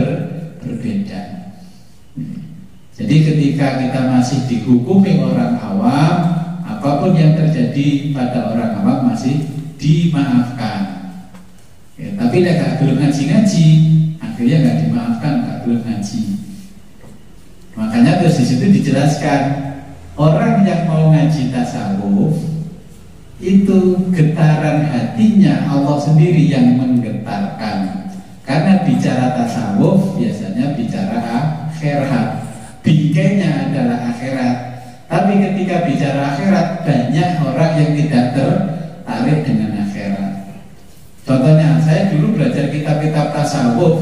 berbeda. Jadi ketika kita masih dihukumi orang awam, apapun yang terjadi pada orang awam masih dimaafkan. Ya, tapi dia belum ngaji-ngaji, akhirnya nggak dimaafkan, nggak belum ngaji. Makanya terus di situ dijelaskan, orang yang mau ngaji tasawuf itu getaran hatinya Allah sendiri yang menggetarkan. Karena bicara tasawuf biasanya bicara akhirat, bingkainya adalah akhirat. Tapi ketika bicara akhirat, banyak orang yang tidak tertarik dengan akhirat. Contohnya, saya dulu belajar kitab-kitab tasawuf,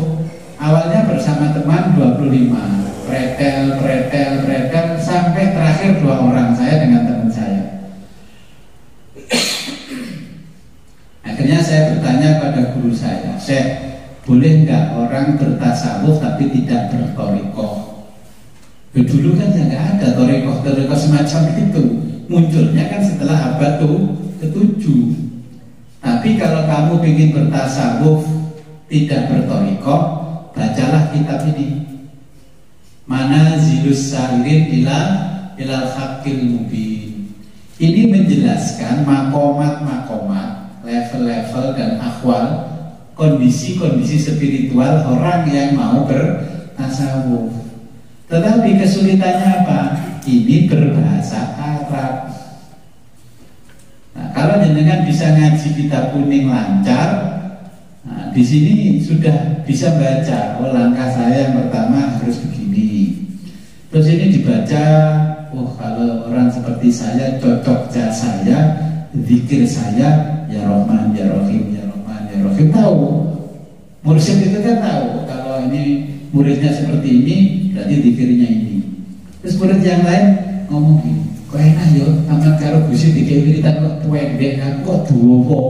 awalnya bersama teman 25, pretel, sampai terakhir 2 orang, saya dengan teman saya. Akhirnya saya bertanya pada guru saya, Syekh, boleh nggak orang bertasawuf tapi tidak berthariqah? Dulu kan ya nggak ada thariqah semacam itu. Munculnya kan setelah abad ke-7. Tapi kalau kamu ingin bertasawuf tidak berthariqah, bacalah kitab ini, Manazilus Sairin ilal Haqqil Mubin. Ini menjelaskan makomat, level-level dan akhwal, kondisi-kondisi spiritual orang yang mau bertasawuf. Tetapi kesulitannya apa? Ini berbahasa Arab. Nah, kalau jenengan bisa ngaji kitab kuning lancar, nah, di sini sudah bisa baca. Oh, langkah saya yang pertama harus begini. Terus ini dibaca. Oh, kalau orang seperti saya, cocok saya, zikir saya, ya Rahman, ya Rahim, ya Rahman, ya Rahim. Tahu. Mursyid itu kan tahu kalau ini muridnya seperti ini, berarti zikirnya ini. Terus murid yang lain ngomong gini, kok enak yo, amat karo gusi dikei wiritan kok pendek, aku kok duwowo.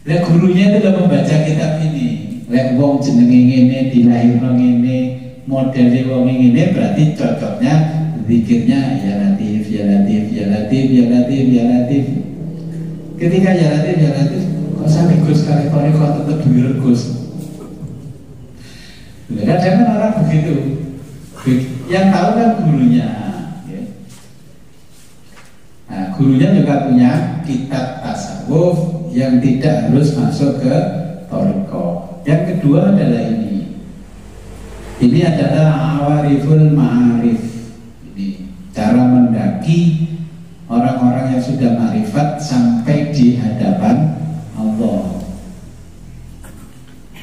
Lah gurunya itu udah membaca kitab ini. Lek wong jenenge ngene, dilahirno ngene, modele wong ngene, berarti cocoknya zikirnya ya Latif, ya Latif, ya Latif, ya Latif, ya Latif. Ketika ya Latif, kok sampai Gus kali kok tetap duwe Gus. Kadang kan orang begitu, yang tahu kan gurunya. Ya. Nah, gurunya juga punya kitab tasawuf yang tidak harus masuk ke thariqah. Yang kedua adalah ini. Ini adalah awariful ma'arif. Ini cara mendaki orang-orang yang sudah ma'rifat sampai di hadapan Allah.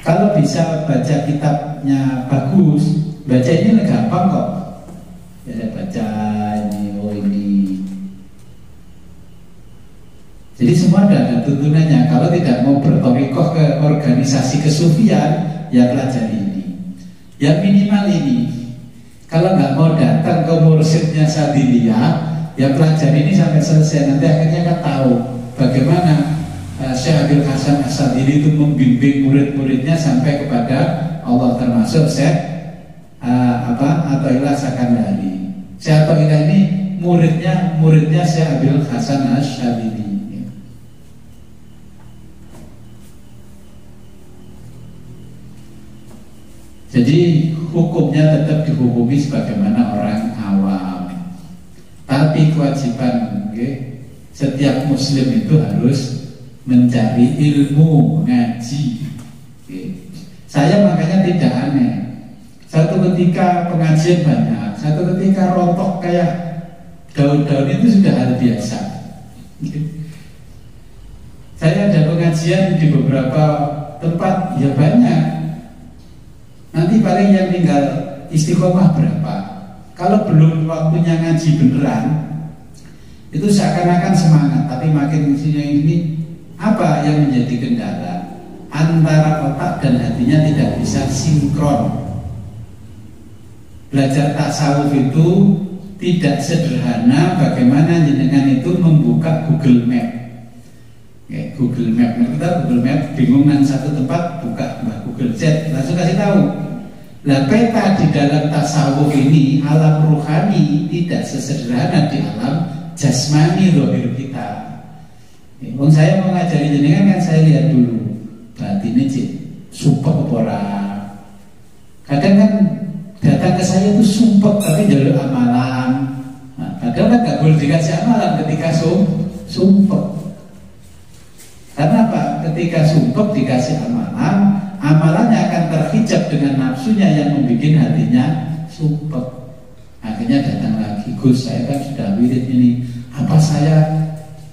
Kalau bisa baca kitabnya bagus, baca ini gampang kok. Ya baca ini, oh ini. Jadi semua ada tuntunannya. Kalau tidak mau berthariqah ke organisasi kesufian, ya pelajari ini. Yang minimal ini. Kalau nggak mau datang ke mursyidnya Syadziliyah, Ya pelajari ini sampai selesai, nanti akhirnya kan tahu bagaimana Syekh Abil Hasan As-Sadili itu membimbing murid-muridnya sampai kepada Allah, termasuk Syekh Athaillah Sakandari. Syekh Athaillah ini muridnya Syekh Abil Hasan As-Sadili. Jadi hukumnya tetap dihukumi sebagaimana orang awam. Tapi kewajiban setiap muslim itu harus mencari ilmu, ngaji. Saya makanya tidak aneh. Satu ketika pengajian banyak, satu ketika rontok kayak daun-daun itu sudah hal biasa. Saya ada pengajian di beberapa tempat, ya banyak. Nanti paling yang tinggal istiqomah berapa. Kalau belum waktunya ngaji beneran, itu seakan-akan semangat, tapi makin ini apa yang menjadi kendala? Antara otak dan hatinya tidak bisa sinkron. Belajar tasawuf itu tidak sederhana bagaimana jenengan itu membuka Google Map. Google Map, kita Google Map bingung nang satu tempat, buka Google Chat, langsung kasih tahu. Nah, peta di dalam tasawuf ini, alam ruhani tidak sesederhana di alam jasmani zahir kita. Saya mau ngajari jenengan kan, saya lihat dulu batinnya sumpah apa. Kadang kan datang ke saya itu sumpah tapi jalur amalan. Nah, kadang kan nggak boleh dikasih amalan ketika sumpah. Karena apa? Ketika sumpah dikasih amalan, amalannya akan terhijab dengan nafsunya yang membuat hatinya sumpah. Akhirnya datang lagi, Gus, saya kan sudah wirid ini, apa saya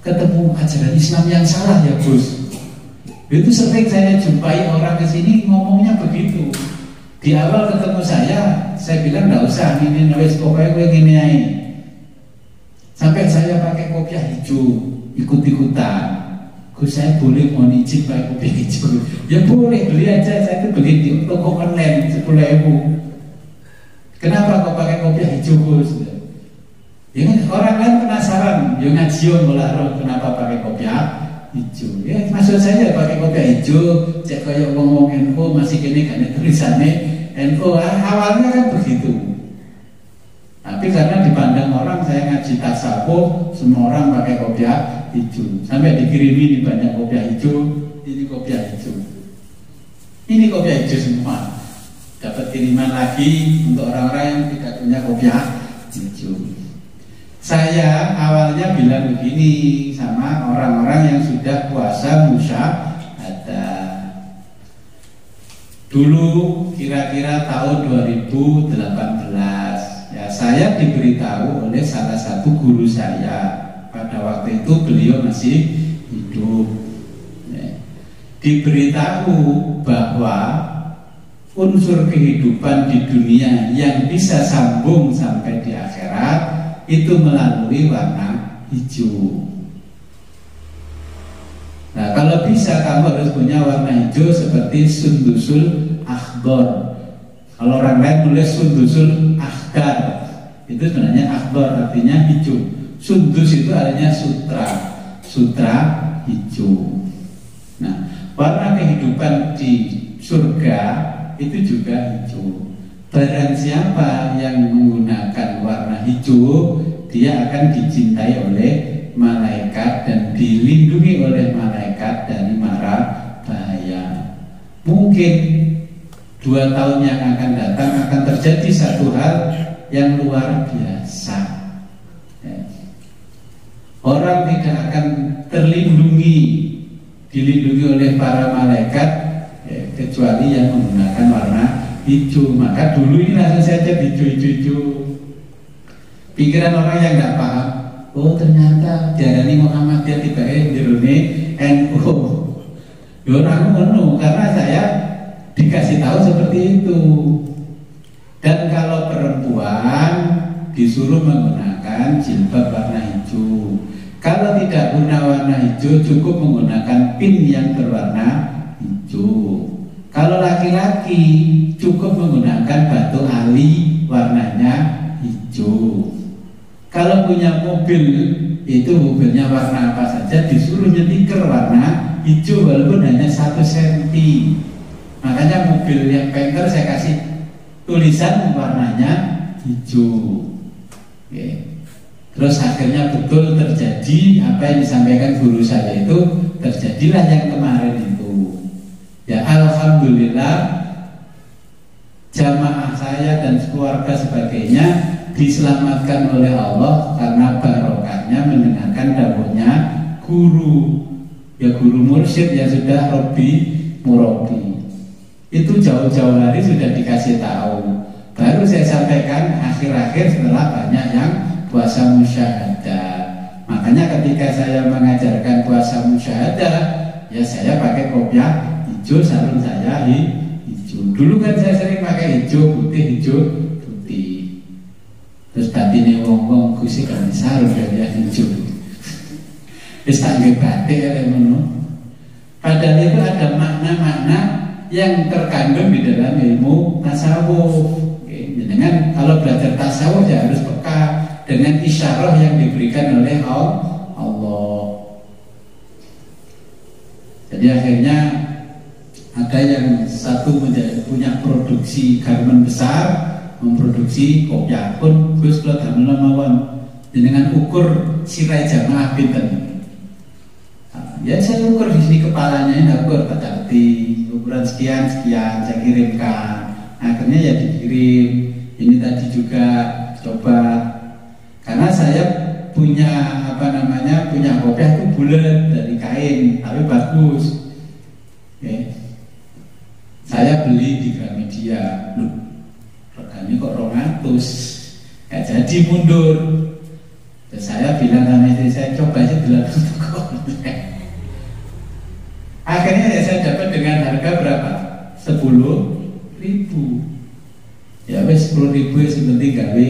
ketemu ajaran Islam yang salah ya Gus? Itu sering saya jumpai orang ke sini ngomongnya begitu. Di awal ketemu saya bilang nggak usah, ini nulis pokoknya gue gini aja. Sampai saya pakai kopiah hijau, ikut-ikutan. Gus, saya boleh mau izin pakai kopiah hijau? Ya boleh, beli aja. Saya itu beli di toko online 10.000. Kenapa kok pakai kopiah hijau Gus? Ya kan orang lain penasaran, ya ngaji roh kenapa pakai kopiah hijau. Ya maksud saya pakai kopiah hijau, cek kayak ngomong NU masih kini kan tulisannya NU. Awalnya kan begitu. Tapi karena dipandang orang saya ngaji tasawuf, semua orang pakai kopiah hijau. Sampai dikirimi di banyak kopiah hijau, ini kopiah hijau. Ini kopiah hijau semua. Dapat kiriman lagi untuk orang-orang yang tidak punya kopiah hijau. Saya awalnya bilang begini sama orang-orang yang sudah puasa musyahadah. Dulu kira-kira tahun 2018, ya saya diberitahu oleh salah satu guru saya. Pada waktu itu beliau masih hidup. Ya. Diberitahu bahwa unsur kehidupan di dunia yang bisa sambung sampai di akhirat itu melalui warna hijau. Nah, kalau bisa kamu harus punya warna hijau seperti sundusul akhdar. Kalau orang lain tulis sundusul akhdar, itu sebenarnya akhdar artinya hijau. Sundus itu artinya sutra hijau. Nah, warna kehidupan di surga itu juga hijau. Barang siapa yang menggunakan warna hijau, dia akan dicintai oleh malaikat dan dilindungi oleh malaikat dari mara bahaya. Mungkin 2 tahun yang akan datang akan terjadi satu hal yang luar biasa. Orang tidak akan dilindungi oleh para malaikat kecuali yang menggunakan warna hijau. Maka dulu ini langsung saja hijau. Pikiran orang yang nggak paham, oh ternyata diarani Muhammadiyah tiba jerone NU. Yo aku ngono karena saya dikasih tahu seperti itu. Dan kalau perempuan disuruh menggunakan jilbab warna hijau. Kalau tidak guna warna hijau, cukup menggunakan pin yang berwarna hijau. Kalau laki-laki cukup menggunakan batu ali warnanya hijau. Kalau punya mobil, itu mobilnya warna apa saja disuruh nyetikir warna hijau walaupun hanya 1 cm. Makanya mobil yang Panther saya kasih tulisan warnanya hijau. Oke. Terus akhirnya betul terjadi apa yang disampaikan guru saya itu, terjadilah yang kemarin itu. Ya alhamdulillah jamaah saya dan keluarga sebagainya diselamatkan oleh Allah karena barokahnya mendengarkan dawuhnya guru, ya guru mursyid yang sudah Robi Murabi. Itu jauh-jauh hari sudah dikasih tahu. Baru saya sampaikan akhir-akhir setelah banyak yang puasa musyahadah. Makanya ketika saya mengajarkan puasa musyahadah, ya saya pakai kopiah hijau, sarung saya hijau. Dulu kan saya sering pakai hijau putih. Terus batine wong-wong Gusti kan sarung kopiah hijau. Wis tak nggih batik ya ngono. Padahal itu ada makna-makna yang terkandung di dalam ilmu tasawuf. Dengan kalau belajar tasawuf ya harus peka dengan isyarah yang diberikan oleh Allah. Jadi akhirnya ada yang satu punya produksi garmen besar, memproduksi kopiah pun Gus kula damel mawon dengan ukur sirai jamaah pinten. Ya saya ukur di sini kepalanya, ini ukur berarti ukuran sekian saya kirimkan. Akhirnya ya dikirim. Ini tadi juga coba, karena saya punya punya kopiah itu bulat dari kain tapi bagus. Oke. Saya beli di Gramedia, loh regane kok 200, nggak jadi mundur. Terus saya bilang sama istri saya, coba aja dulu toko. Akhirnya ya saya dapat dengan harga berapa? 10.000. Ya wes 10.000 seperti gawe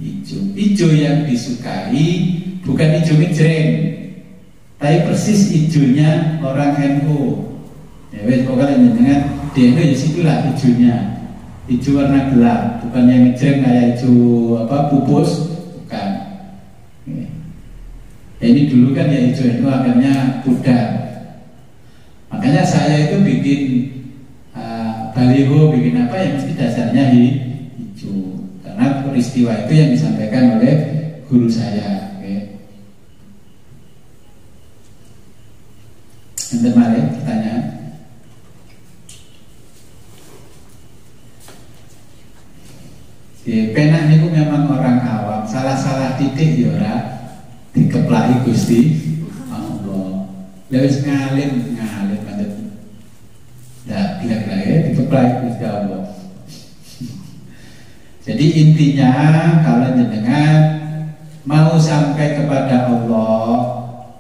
hijau. Hijau yang disukai bukan hijau ngejreng, tapi persis hijaunya orang NU. Ya wes pokoknya dengan di NU ya situlah hijaunya. Hijau warna gelap, bukan yang ngejreng kayak hijau pupus, bukan. Ya, ini dulu kan ya hijau itu akhirnya pudar. Makanya saya itu bikin baliho, bikin apa yang mesti dasarnya hijau. Karena peristiwa itu yang disampaikan oleh guru saya. Yang kemarin pertanyaan. Penak niku memang orang awam, salah-salah titik ya ora dikeplaki Gusti Allah. Lewis ngalim pancet. Ndak kira-kira dikeplaki Gusti Allah. Jadi intinya kalau jenengan mau sampai kepada Allah,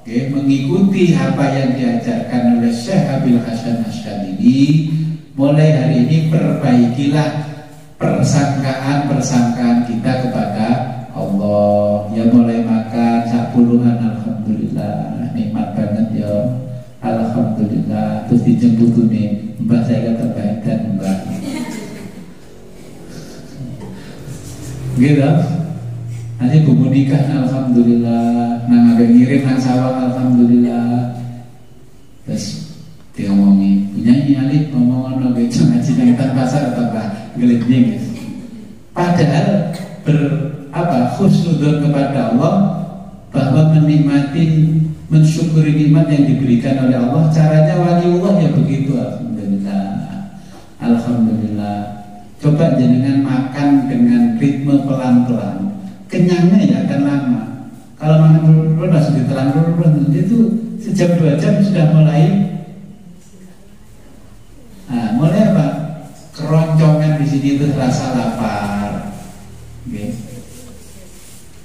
mengikuti apa yang diajarkan oleh Syekh Abil Hasan Asy'adzili, mulai hari ini perbaikilah persangkaan kita kepada Allah. Ya mulai makan 10-an alhamdulillah, nikmat banget ya. Alhamdulillah. Terus dijemput nih, mbak saya keterbaikan mbak. Gitu. Nanti bumu nikah alhamdulillah, nang agak ngirim nang sawah alhamdulillah. Terus dia ngomongi, penyanyi Alif ngomong gitu ngaji nang pasar atau apa gelitnya. Padahal khusnudzon kepada Allah, bahwa mensyukuri nikmat yang diberikan oleh Allah. Caranya waliullah ya begitu. Alhamdulillah. Coba jenengan makan dengan ritme pelan-pelan, kenyangnya ya akan lama. Kalau makan dulu langsung ditelan dulu, itu sejam 2 jam sudah mulai. Mulai apa? Keroncongan di sini itu rasa lapar.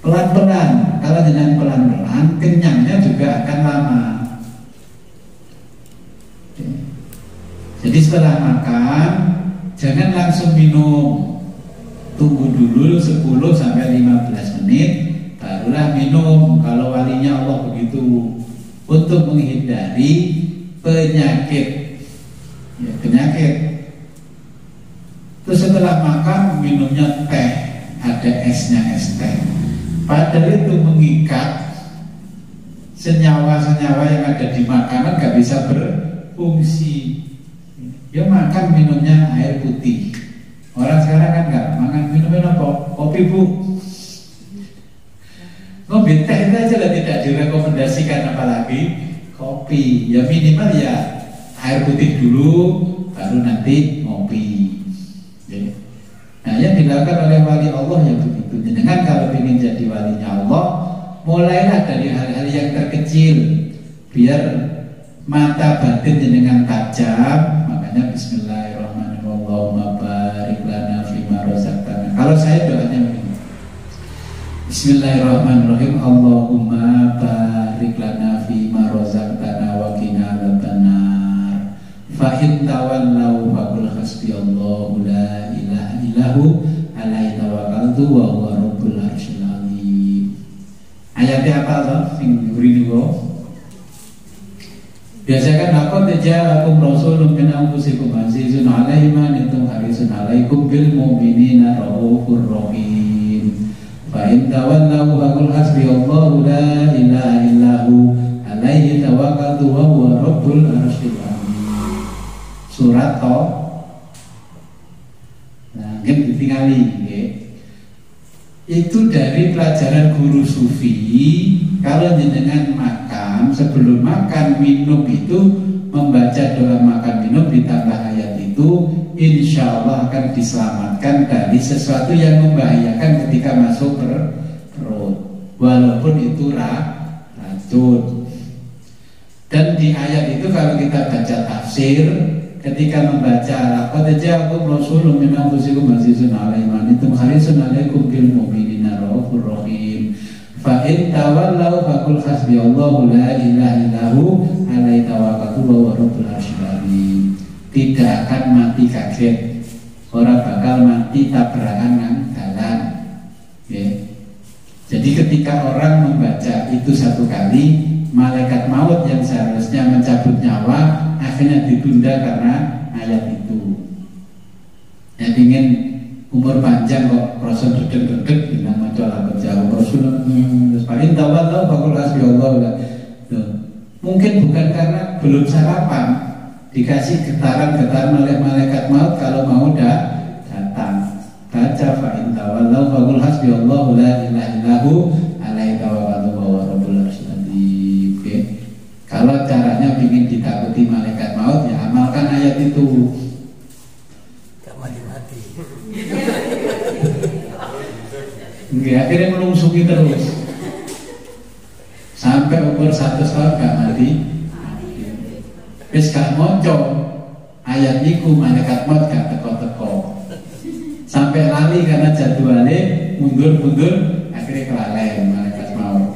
Pelan-pelan. Kalau jenengan pelan-pelan, kenyangnya juga akan lama. Jadi setelah makan, jangan langsung minum. Tunggu dulu 10 sampai 15 menit, barulah minum. Kalau walinya Allah begitu, untuk menghindari penyakit. Ya, penyakit. Terus setelah makan minumnya teh, ada esnya, es teh. Padahal itu mengikat senyawa-senyawa yang ada di makanan gak bisa berfungsi. Ya makan minumnya air putih. Orang sekarang kan gak makan minumnya apa? Kopi bu. Ngombe teh itu aja lah tidak direkomendasikan, apalagi kopi. Ya minimal ya air putih dulu, baru nanti ngopi. Ya. Nah yang dilakukan oleh wali Allah ya begitu. Dengan kalau ingin jadi walinya Allah, mulailah dari hal-hal yang terkecil, biar mata batin dengan tajam. Makanya Bismillahirrahmanirrahim. Allahumma barik lana fima razaqtana. Kalau saya doanya begini, Bismillahirrahmanirrahim. Allahumma barik lana fima razaqtana wa qina adzabannar. Fa in tawallaw faqul hasbiyallahu la ilaha illahu alaihi tawakkaltu wa huwa rabbul arsyil azim. Ayatnya apa toh? Sing nguri niku. Biasa kan aku ja'akum rasulun min anfusikum azizun 'alaihi ma antum harisun 'alaikum bil mu'minina raufur rahim. Fa in tawallaw faqul hasbiyallahu la ilaha illahu alaihi tawakkaltu wa huwa rabbul arsyil azim. Surat toh. Nah, kan ditingali nggih. Itu dari pelajaran guru sufi. Kalau jenengan makan, sebelum makan minum itu membaca doa makan minum ditambah ayat itu, insya Allah akan diselamatkan dari sesuatu yang membahayakan ketika masuk perut, walaupun itu racun. Dan di ayat itu kalau kita baca tafsir, ketika membaca laqad ja'akum rasulun min anfusikum azizun 'alaihi ma antum harisun 'alaikum bil mu'minina raufur rahim. Fa in tawallaw faqul hasbiyallahu la ilaha illahu alaihi tawakkaltu wa huwa rabbul arsyil azim. Tidak akan mati kaget, orang bakal mati tabrakan nang dalan. Ya. Jadi ketika orang membaca itu satu kali, malaikat maut yang seharusnya mencabut nyawa akhirnya ditunda karena ayat itu. Yang ingin umur panjang kok Rasul dedek-dedek bilang maca laqad ja'akum rasulun terus paling tawallaw faqul hasbiyallahu la. Mungkin bukan karena belum sarapan, dikasih getaran-getaran oleh malaikat maut kalau mau datang. Baca fa in tawallaw faqul hasbiyallahu la ilaha illahu alaihi tawakkaltu wa huwa rabbul arsyil azim. Oke. Kalau caranya ingin ditakuti malaikat maut, ya amalkan ayat itu. Gak mati-mati. Enggak, akhirnya melungsungi terus sampai umur 100 tahun gak mati. Wis gak moco ayat niku malaikat maut gak teko-teko. Sampai lali karena jadwalnya mundur-mundur, akhirnya kelalaian malaikat maut.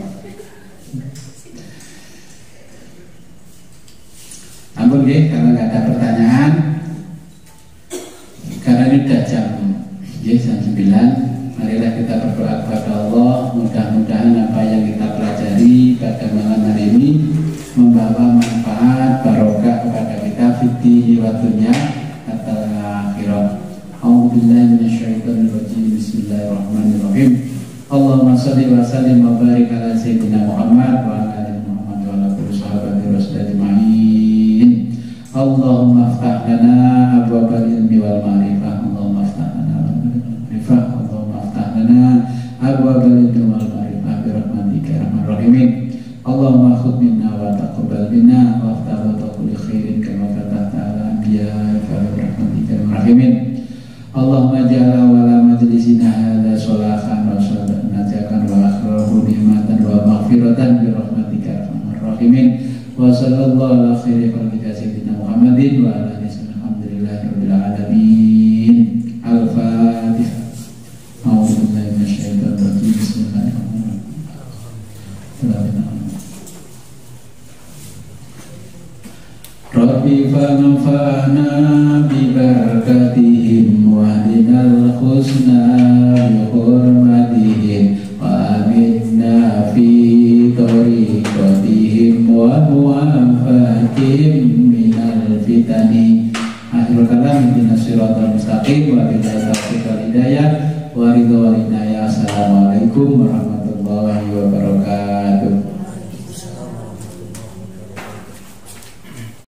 Ampun ya, kalau nggak ada pertanyaan, karena ini sudah jam 9, marilah kita berdoa kepada Allah. Mudah-mudahan apa yang kita pelajari pada malam hari ini membawa manfaat barokah kepada kita fid wa dunya hatta akhirat. A'udzubillahi minasyaitonir rajim. Bismillahirrahmanirrahim. Allahumma shalli wa sallim wa barik ala sayyidina Muhammad wa ala ali Muhammad wa ala kulli sahabati rasul ajma'in. Allahumma aftah lana abwabal ilmi wal ma'rifah. Allahumma aftah lana ma'rifah. Allahumma aftah lana abwabal ilmi wal ma'rifah bi rahmatika ya arhamar rahimin. Allahumma khudh minna wa taqabbal minna wa aftah wa kulli khairin kama fatahta ala anbiya'ika bi rahmatika ya arhamar rahimin. Allahumma ja'ala wala majlisina hadza sholahan wa najakan wa akhirahu ni'matan wa maghfiratan bi rahmatika ya arhamar rahimin. Wa sallallahu ala khairi khalqika sayyidina Muhammadin wa ala alihi alhamdulillahi rabbil alamin. Al-Fatihah. A'udzu billahi minasyaitonir rajim. Bismillahirrahmanirrahim. Rabbi fanfa'na bi barakatihim wa dinal husna bi hurmatihim wa aminna fi tariqatihim wa mu'afatihim minal fitani. Akhirul kalam ihdinas siratal mustaqim wa billahi taufiq wal hidayah wa ridha wal inayah. Assalamualaikum warahmatullahi warahmatullahi wabarakatuh.